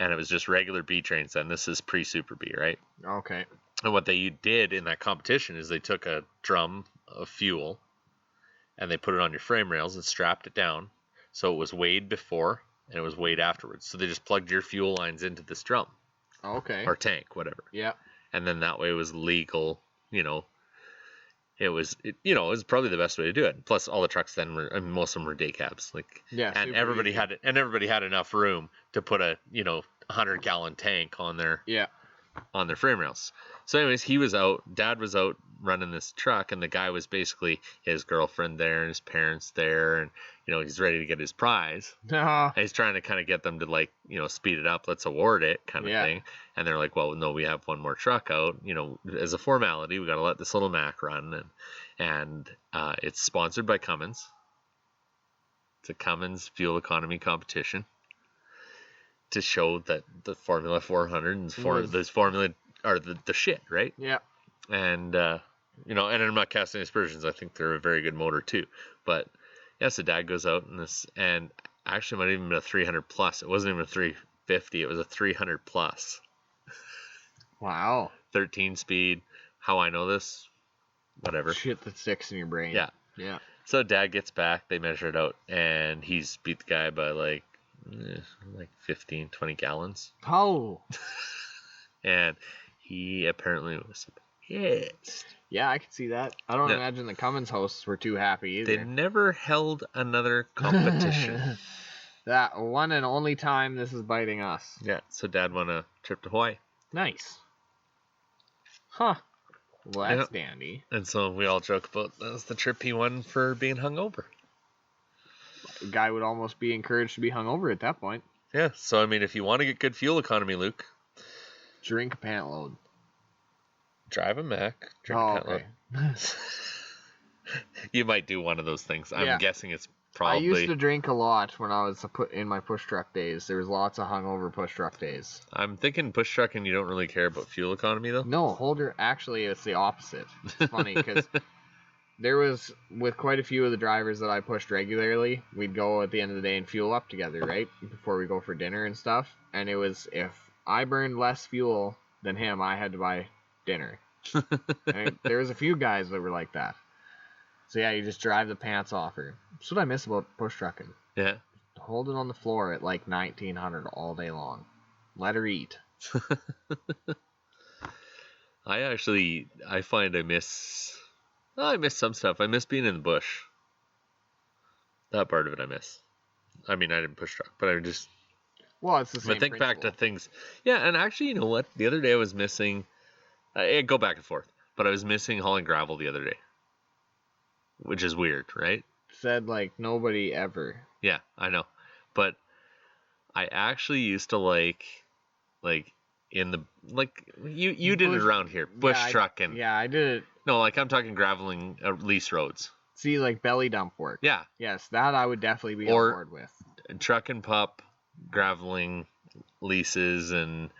And it was just regular B trains. And this is pre-Super B, right? Okay. And what they did in that competition is they took a drum of fuel and they put it on your frame rails and strapped it down. So it was weighed before and it was weighed afterwards. So they just plugged your fuel lines into this drum. Okay. Or tank, whatever. Yeah. And then that way it was legal, It was probably the best way to do it. Plus, all the trucks then were, most of them were day cabs, and everybody had enough room to put a 100-gallon tank on their frame rails. So, anyways, Dad was out running this truck, and the guy was basically his girlfriend there and his parents there, and he's ready to get his prize. And he's trying to kind of get them to speed it up, let's award it, kind of thing. And they're like, well, no, we have one more truck out. As a formality, we got to let this little Mac run, and it's sponsored by Cummins. It's a Cummins fuel economy competition to show that the Formula 400 and this Formula are the shit, right? Yeah. And and I'm not casting aspersions. I think they're a very good motor too. But yeah, so Dad goes out in this, and actually it might have even been a 300 plus. It wasn't even a 350. It was a 300 plus. Wow. 13 speed. How I know this? Whatever. Shit that sticks in your brain. Yeah. Yeah. So Dad gets back. They measure it out, and he's beat the guy by like 15, 20 gallons. Oh. And he apparently was pissed. Yeah, I could see that. I don't imagine the Cummins hosts were too happy either. They never held another competition. That one and only time this is biting us. Yeah, so Dad won a trip to Hawaii. Nice. Huh. Well, that's dandy. And so we all joke about that was the trip he won for being hungover. The guy would almost be encouraged to be hungover at that point. Yeah, so I mean, if you want to get good fuel economy, Luke, drink a pant load. Drive a Mac. Drink a pant load. You might do one of those things. I'm guessing it's probably. I used to drink a lot when I was in my push truck days. There was lots of hungover push truck days. I'm thinking push truck, and you don't really care about fuel economy though. No, actually, it's the opposite. It's funny because there was, with quite a few of the drivers that I pushed regularly, we'd go at the end of the day and fuel up together, right? Before we go for dinner and stuff. And it was, if I burned less fuel than him, I had to buy dinner. And there was a few guys that were like that. So yeah, you just drive the pants off her. That's what I miss about push trucking. Yeah. Hold it on the floor at like 1900 all day long. Let her eat. I find I miss some stuff. I miss being in the bush. That part of it I miss. I mean, I didn't push truck, but I just... Well, it's the same I think back to things. Yeah, and actually, you know what? The other day I was missing... I go back and forth, but I was missing hauling gravel the other day. Which is weird, right? Said like nobody ever. Yeah, I know. But I actually used to like in the... Like, you did it around here. Bush trucking. Yeah, I did it. No, like I'm talking graveling lease roads. See, like belly dump work. Yeah. Yes, that I would definitely be on board with. Truck and pup, graveling leases and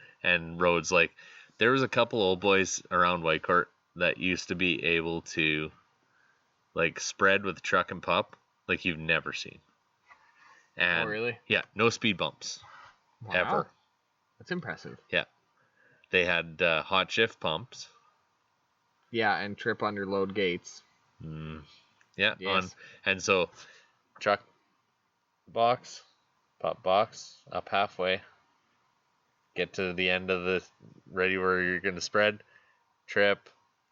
roads. Like there was a couple old boys around Whitecourt that used to be able to like spread with truck and pup like you've never seen. And oh, really? Yeah, no speed bumps. Wow. Ever. That's impressive. Yeah. They had hot shift pumps. Yeah, and trip under load gates. Yeah, yes. And so truck box, pop box, up halfway, get to the end of the ready where you're gonna spread, trip,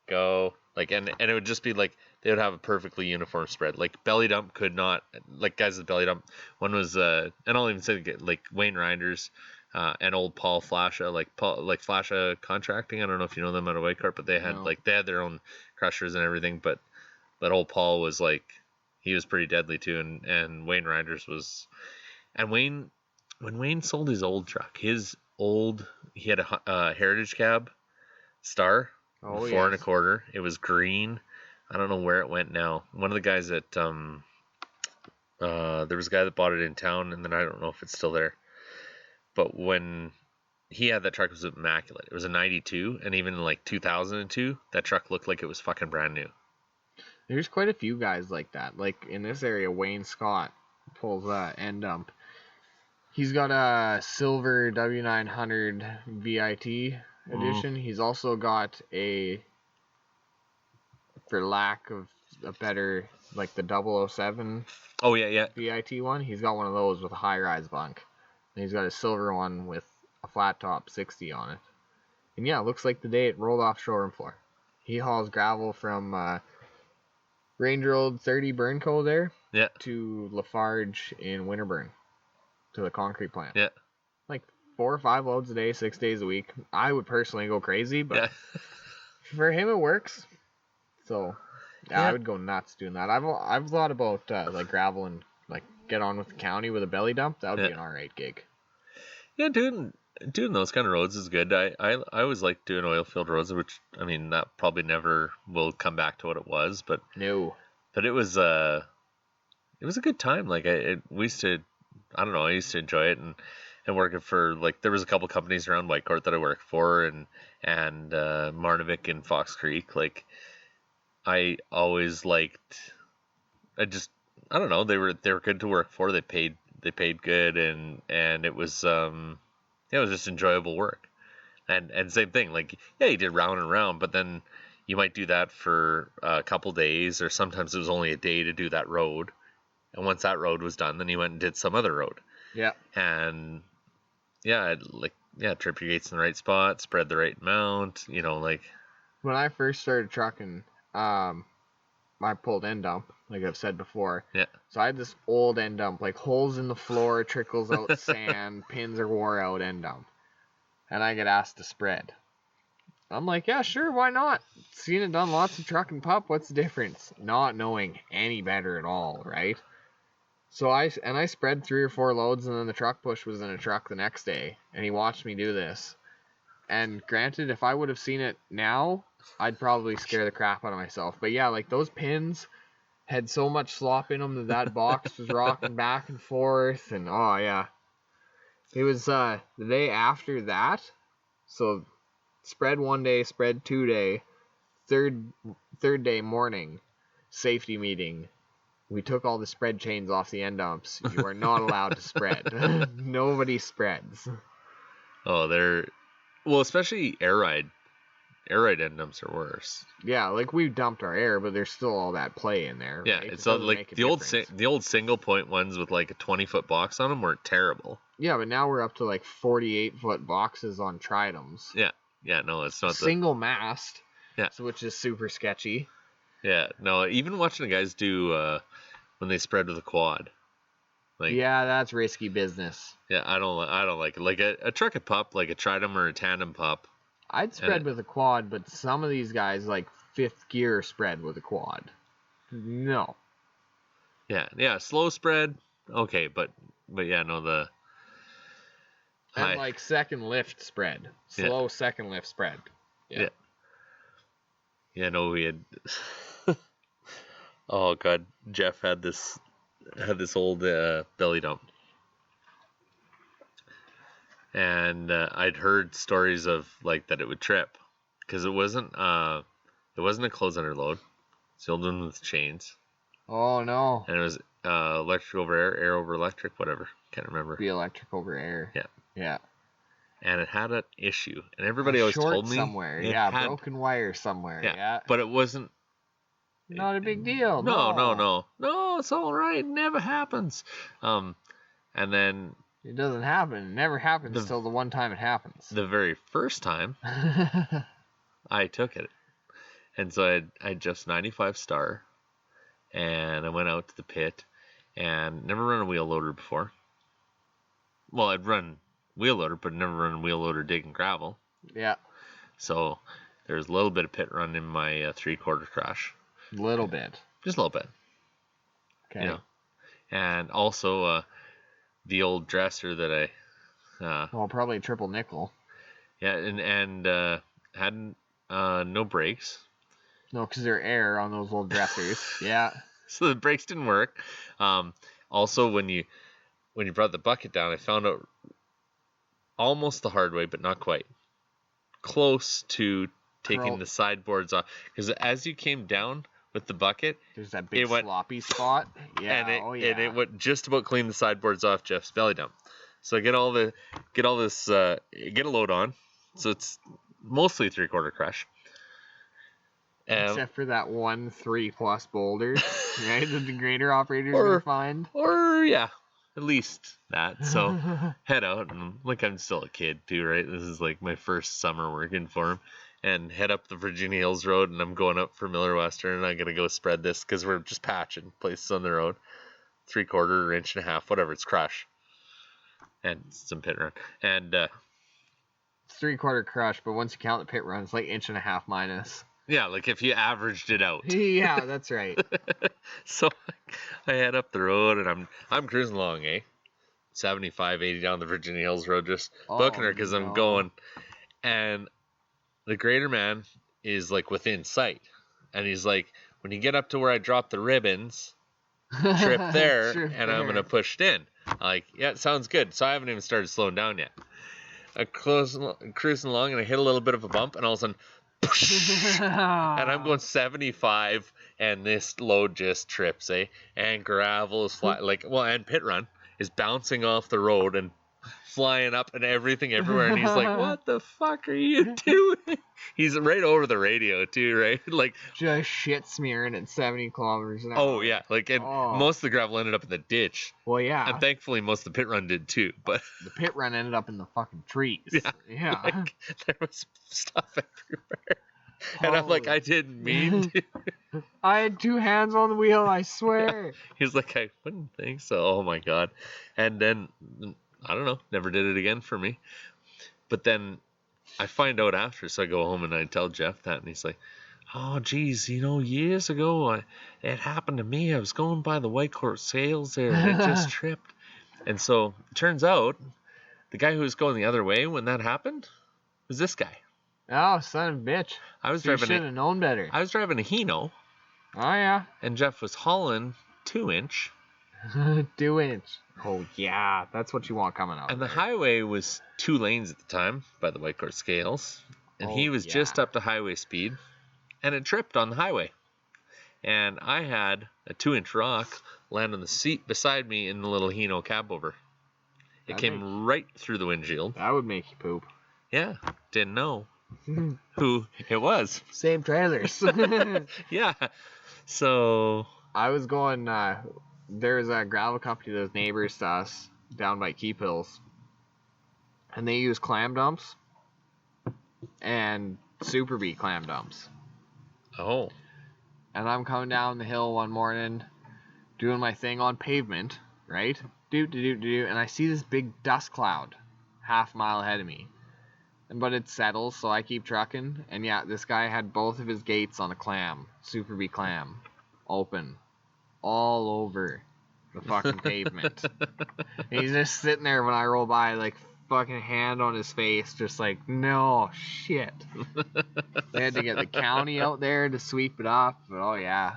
go, like and it would just be like they would have a perfectly uniform spread. Like belly dump could not, like guys with belly dump, one was and I'll even say like Wayne Reinders and old Paul Flasha, like Flasha Contracting. I don't know if you know them out of Whitecourt, but they had they had their own crushers and everything, but old Paul was like, he was pretty deadly too, and Wayne Reinders was, and when Wayne sold his old truck, he had a Heritage Cab Star, 4.25. It was green. I don't know where it went now. One of the guys that there was a guy that bought it in town, and then I don't know if it's still there. But when he had that truck, it was immaculate. It was a 92, and even in like 2002, that truck looked like it was fucking brand new. There's quite a few guys like that. Like in this area, Wayne Scott pulls end dump. He's got a silver W900 VIT edition. He's also got a, for lack of a better, like the 007. Oh yeah. VIT one. He's got one of those with a high-rise bunk. And he's got a silver one with a flat top 60 on it. And yeah, it looks like the day it rolled off showroom floor. He hauls gravel from Range Road 30 Burnco there to Lafarge in Winterburn to the concrete plant. Yeah. Like 4 or 5 loads a day, 6 days a week. I would personally go crazy, but for him it works. So yeah, I would go nuts doing that. I've thought about like gravel and like get on with the county with a belly dump. That would be an alright gig. Yeah, doing those kind of roads is good. I always like doing oil field roads, which I mean that probably never will come back to what it was, but no. But it was a good time. Like I used to enjoy it and working for, like, there was a couple companies around Whitecourt that I worked for and Marnovic and Fox Creek. Like I always liked, I don't know, they were good to work for. They paid good and it was it was just enjoyable work. And same thing, like, yeah, you did round and round, but then you might do that for a couple days, or sometimes it was only a day to do that road. And once that road was done, then you went and did some other road. Yeah. And trip your gates in the right spot, spread the right amount, like. When I first started trucking, I pulled end dump, like I've said before. Yeah. So I had this old end dump, like holes in the floor, trickles out sand, pins are wore out end dump. And I get asked to spread. I'm like, yeah, sure, why not? Seen it done lots of truck and pup, what's the difference? Not knowing any better at all, right? So I spread 3 or 4 loads, and then the truck push was in a truck the next day, and he watched me do this. And granted, if I would have seen it now, I'd probably scare the crap out of myself. But yeah, like those pins had so much slop in them that box was rocking back and forth, and oh yeah. It was the day after that, so spread 1 day, spread 2 day, third day morning, safety meeting. We took all the spread chains off the end dumps. You are not allowed to spread. Nobody spreads. Oh, Well, especially air ride. Air ride end dumps are worse. Yeah, like we dumped our air, but there's still all that play in there. Yeah, right? it's It doesn't like make a the old difference. the old single point ones with like a 20-foot box on them were terrible. Yeah, but now we're up to like 48-foot boxes on Tridums. Yeah, no, it's not Single mast. Yeah. So which is super sketchy. Yeah, no, even watching the guys do when they spread with a quad. Like, yeah, that's risky business. Yeah, I don't like it. Like a trucket pup, like a Tridum or a tandem pup. I'd spread with a quad, but some of these guys like fifth gear spread with a quad. No. Yeah, slow spread, okay, but yeah, no, the and like second lift spread, slow second lift spread. Yeah, no, we had. Oh god, Jeff had this old belly dump, and I'd heard stories of like that it would trip because it wasn't a closed under load. It's the old one with chains. Oh no. And it was electric over air over electric, whatever. Can't remember. Be electric over air. Yeah. And it had an issue, and everybody always told me somewhere. Yeah, broken wire somewhere. Yeah. But it wasn't. Not a big deal. No, it's all right. It never happens. And then it doesn't happen. It never happens until the one time it happens. The very first time I took it, and so I just 95 star, and I went out to the pit, and never run a wheel loader before. Well, I'd run wheel loader, but never run wheel loader digging gravel. Yeah. So there's a little bit of pit run in my 3/4 crash. Little bit. Just a little bit. Okay. You know? And also the old dresser that I. Well, probably triple nickel. Yeah, and had no brakes. No, because they're air on those old dressers. Yeah. So the brakes didn't work. Also, when you brought the bucket down, I found out almost the hard way, but not quite. Close to taking the sideboards off, because as you came down with the bucket, there's that big sloppy spot. Yeah, and it went just about clean the sideboards off Jeff's belly dump. So I get a load on, so it's mostly 3/4 crash. Except for that 1 3+ boulder, right? That the grader operator's gonna find. Or at least that. So head out, and like I'm still a kid too, right? This is like my first summer working for him. And head up the Virginia Hills Road, and I'm going up for Miller Western, and I'm going to go spread this because we're just patching places on the road. 3/4 or 1.5 inches, whatever, it's crush. And some pit run. And it's 3/4 crush, but once you count the pit run, it's like 1.5 inches minus. Yeah, like if you averaged it out. Yeah, that's right. So I head up the road, and I'm cruising along, 75, 80 down the Virginia Hills Road, just booking her because I'm going. And the grader man is like within sight, and he's like, when you get up to where I drop the ribbons, trip there, and I'm gonna push it in. I'm like, yeah, it sounds good. So I haven't even started slowing down yet. I'm cruising along, and I hit a little bit of a bump, and all of a sudden, and I'm going 75, and this load just trips, and gravel is flying, and pit run is bouncing off the road and flying up and everything everywhere, and he's like, what the fuck are you doing? He's right over the radio too, right? Like just shit smearing at 70 kilometers an hour. Oh yeah, most of the gravel ended up in the ditch. Well, yeah, and thankfully most of the pit run did too, but the pit run ended up in the fucking trees. Yeah. Like, there was stuff everywhere. And I'm like, I didn't mean to. I had 2 hands on the wheel, I swear. Yeah. He's like, I wouldn't think so. Oh my god. And then I don't know, never did it again for me. But then I find out after, so I go home and I tell Jeff that, and he's like, oh geez, years ago it happened to me. I was going by the White Court Sales there, and it just tripped. And so it turns out the guy who was going the other way when that happened was this guy. Oh, son of a bitch. You should have known better. I was driving a Hino. Oh yeah. And Jeff was hauling 2-inch. 2-inch. Oh yeah, that's what you want coming out. And the highway was 2 lanes at the time by the White Court Scales, and he was just up to highway speed, and it tripped on the highway. And I had a 2-inch rock land on the seat beside me in the little Hino cab over. It came right through the windshield. That would make you poop. Yeah, didn't know who it was. Same trailers. Yeah. So, I was going, there's a gravel company that was neighbors to us down by Keep Hills. And they use clam dumps and Super Bee clam dumps. oh. And I'm coming down the hill one morning, doing my thing on pavement, right? And I see this big dust cloud half mile ahead of me. But it settles, so I keep trucking. And yeah, this guy had both of his gates on a clam, Super Bee clam, open, all over the fucking pavement. And he's just sitting there when I roll by, like, fucking hand on his face, just like, no shit. They had to get the county out there to sweep it off, but oh yeah.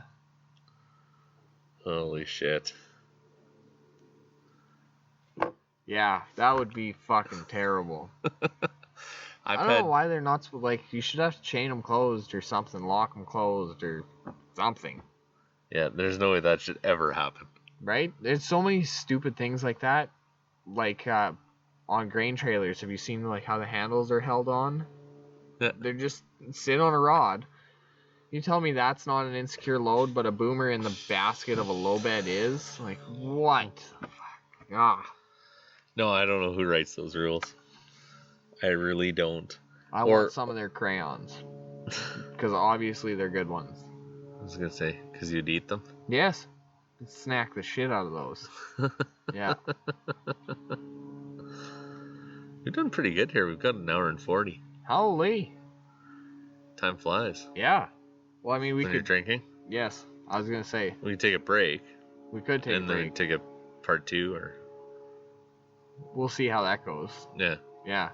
Holy shit. Yeah, that would be fucking terrible. I don't know why they're not, like, you should have to chain them closed or something, lock them closed or something. Yeah, there's no way that should ever happen. Right? There's so many stupid things like that. Like, on grain trailers, have you seen, like, how the handles are held on? Yeah. They're just sit on a rod. You tell me that's not an insecure load, but a boomer in the basket of a low bed is? Like, what? Ah. No, I don't know who writes those rules. I really don't. I want some of their crayons. Because obviously they're good ones. I was going to say, because you'd eat them? Yes. Snack the shit out of those. Yeah. We've done pretty good here. We've got an hour and 40. Holy. Time flies. Yeah. Well, I mean, When you're drinking? Yes. I was going to say. We could take a break. We could take a break. And then take a part 2 or... We'll see how that goes. Yeah. Yeah.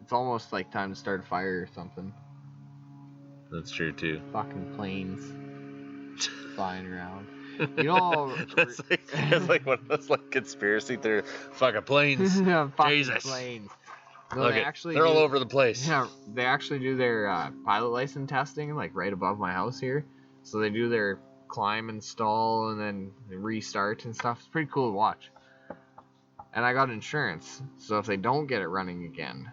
It's almost like time to start a fire or something. That's true too. Fucking planes flying around. You know, it's like one of those like conspiracy theory. Fucking planes. Fucking Jesus. Planes. No, Look, they're all over the place. Yeah, they actually do their pilot license testing like right above my house here. So they do their climb and stall and then restart and stuff. It's pretty cool to watch. And I got insurance, so if they don't get it running again,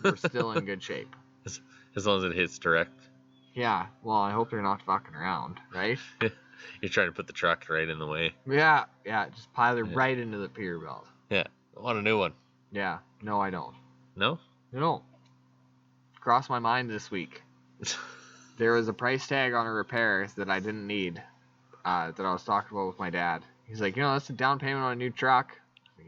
we're still in good shape. As long as it hits direct. Yeah, well, I hope they're not fucking around, right? You're trying to put the truck right in the way. Yeah, just pile it right into the pier belt. Yeah, I want a new one. Yeah, no, I don't. No? No. Crossed my mind this week. There was a price tag on a repair that I didn't need, that I was talking about with my dad. He's like, that's a down payment on a new truck.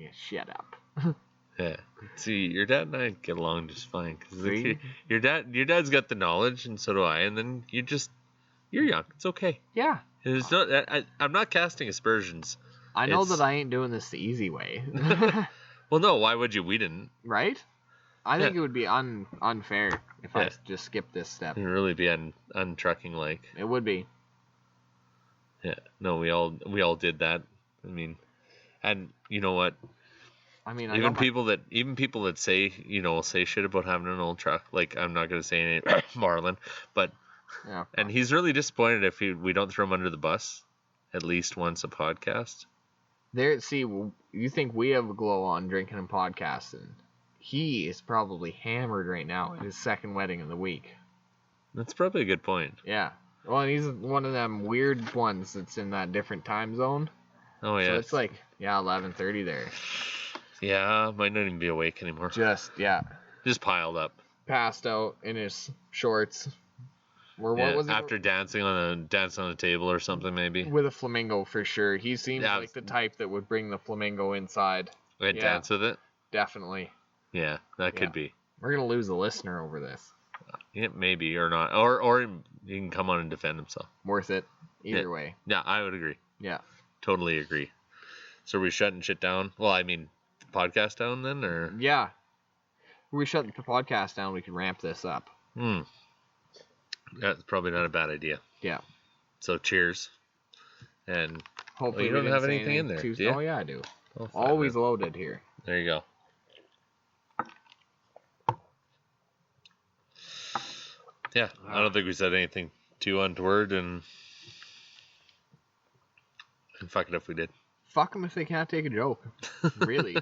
Yeah, shut up. Yeah. See, your dad and I get along just fine. Cause like, your dad's got the knowledge, and so do I. And then you're young. It's okay. Yeah. It's not. I'm not casting aspersions. I know that I ain't doing this the easy way. Well, no. Why would you? We didn't. Right? I think it would be unfair if I just skipped this step. It would really be untrucking like. It would be. Yeah. No, we all did that. I mean. And you know what? I mean, even people that say say shit about having an old truck. Like I'm not gonna say any Marlon, but yeah. And he's really disappointed if we don't throw him under the bus at least once a podcast. You think we have a glow on drinking and podcasting? He is probably hammered right now at his second wedding of the week. That's probably a good point. Yeah. Well, and he's one of them weird ones that's in that different time zone. Oh yeah. So it's like 11:30 there. Yeah, might not even be awake anymore. Just piled up. Passed out in his shorts. Or what was it? After dancing on a table or something maybe. With a flamingo for sure. He seems like the type that would bring the flamingo inside. And dance with it? Definitely. Yeah, that could be. We're gonna lose a listener over this. Yeah, maybe or not. Or he can come on and defend himself. Worth it. Either way. Yeah, I would agree. Yeah. Totally agree. So are we shutting shit down? Well, I mean, the podcast down then, or? Yeah. If we shut the podcast down, we can ramp this up. That's probably not a bad idea. Yeah. So cheers. And hopefully you don't have anything in there. Do you? Oh yeah, I do. Always loaded here. There you go. Yeah, I don't think we said anything too untoward, and fuck it if we did. Fuck them if they can't take a joke. Really.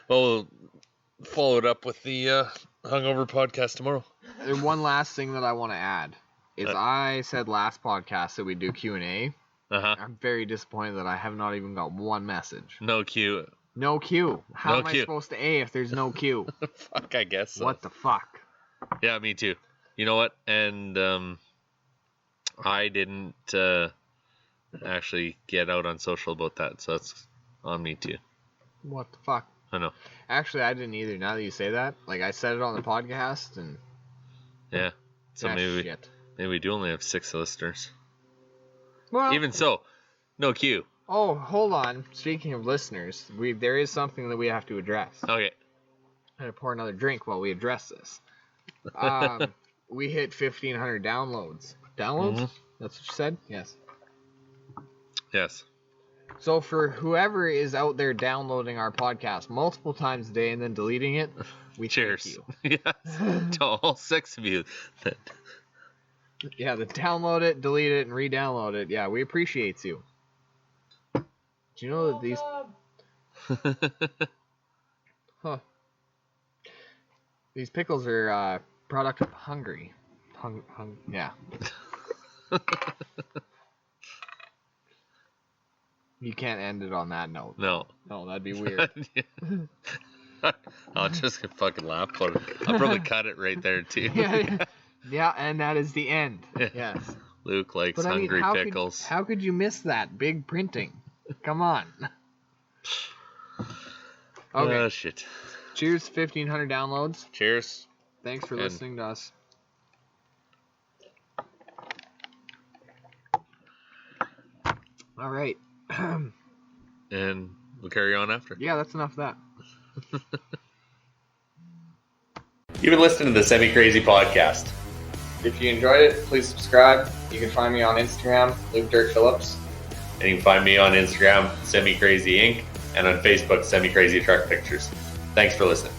Well, follow it up with the hungover podcast tomorrow. And one last thing that I want to add is I said last podcast that we do Q&A. I'm very disappointed that I have not even got one message. No Q. No Q. How am I supposed to A if there's no Q? Fuck, I guess so. What the fuck? Yeah, me too. You know what? And I didn't actually get out on social about that, so that's on me too. What the fuck? I know. Actually, I didn't either. Now that you say that, like I said it on the podcast, and yeah, so maybe we do only have 6 listeners. Well, even so, no Q. Oh, hold on. Speaking of listeners, there is something that we have to address. Okay. I'm gonna pour another drink while we address this. We hit 1,500 downloads. Downloads? Mm-hmm. That's what you said? Yes. Yes. So for whoever is out there downloading our podcast multiple times a day and then deleting it, we cheers. Thank you. Yes. To all 6 of you. Yeah, the download it, delete it, and re-download it. Yeah, we appreciate you. Do you know that these... Huh. These pickles are product of Hungary. Yeah. You can't end it on that note. No. No, that'd be weird. I'll just fucking laugh about it. I'll probably cut it right there too. Yeah, and that is the end. Yes. Luke likes hungry pickles. How could you miss that? Big printing. Come on. Okay. Oh, shit. Cheers, 1,500 downloads. Cheers. Thanks for listening to us. All right. And we'll carry on after. Yeah, that's enough of that. You've been listening to the Semi Crazy Podcast. If you enjoyed it, please subscribe. You can find me on Instagram, Luke Dirk Phillips. And you can find me on Instagram, Semi Crazy Inc., and on Facebook, Semi Crazy Truck Pictures. Thanks for listening.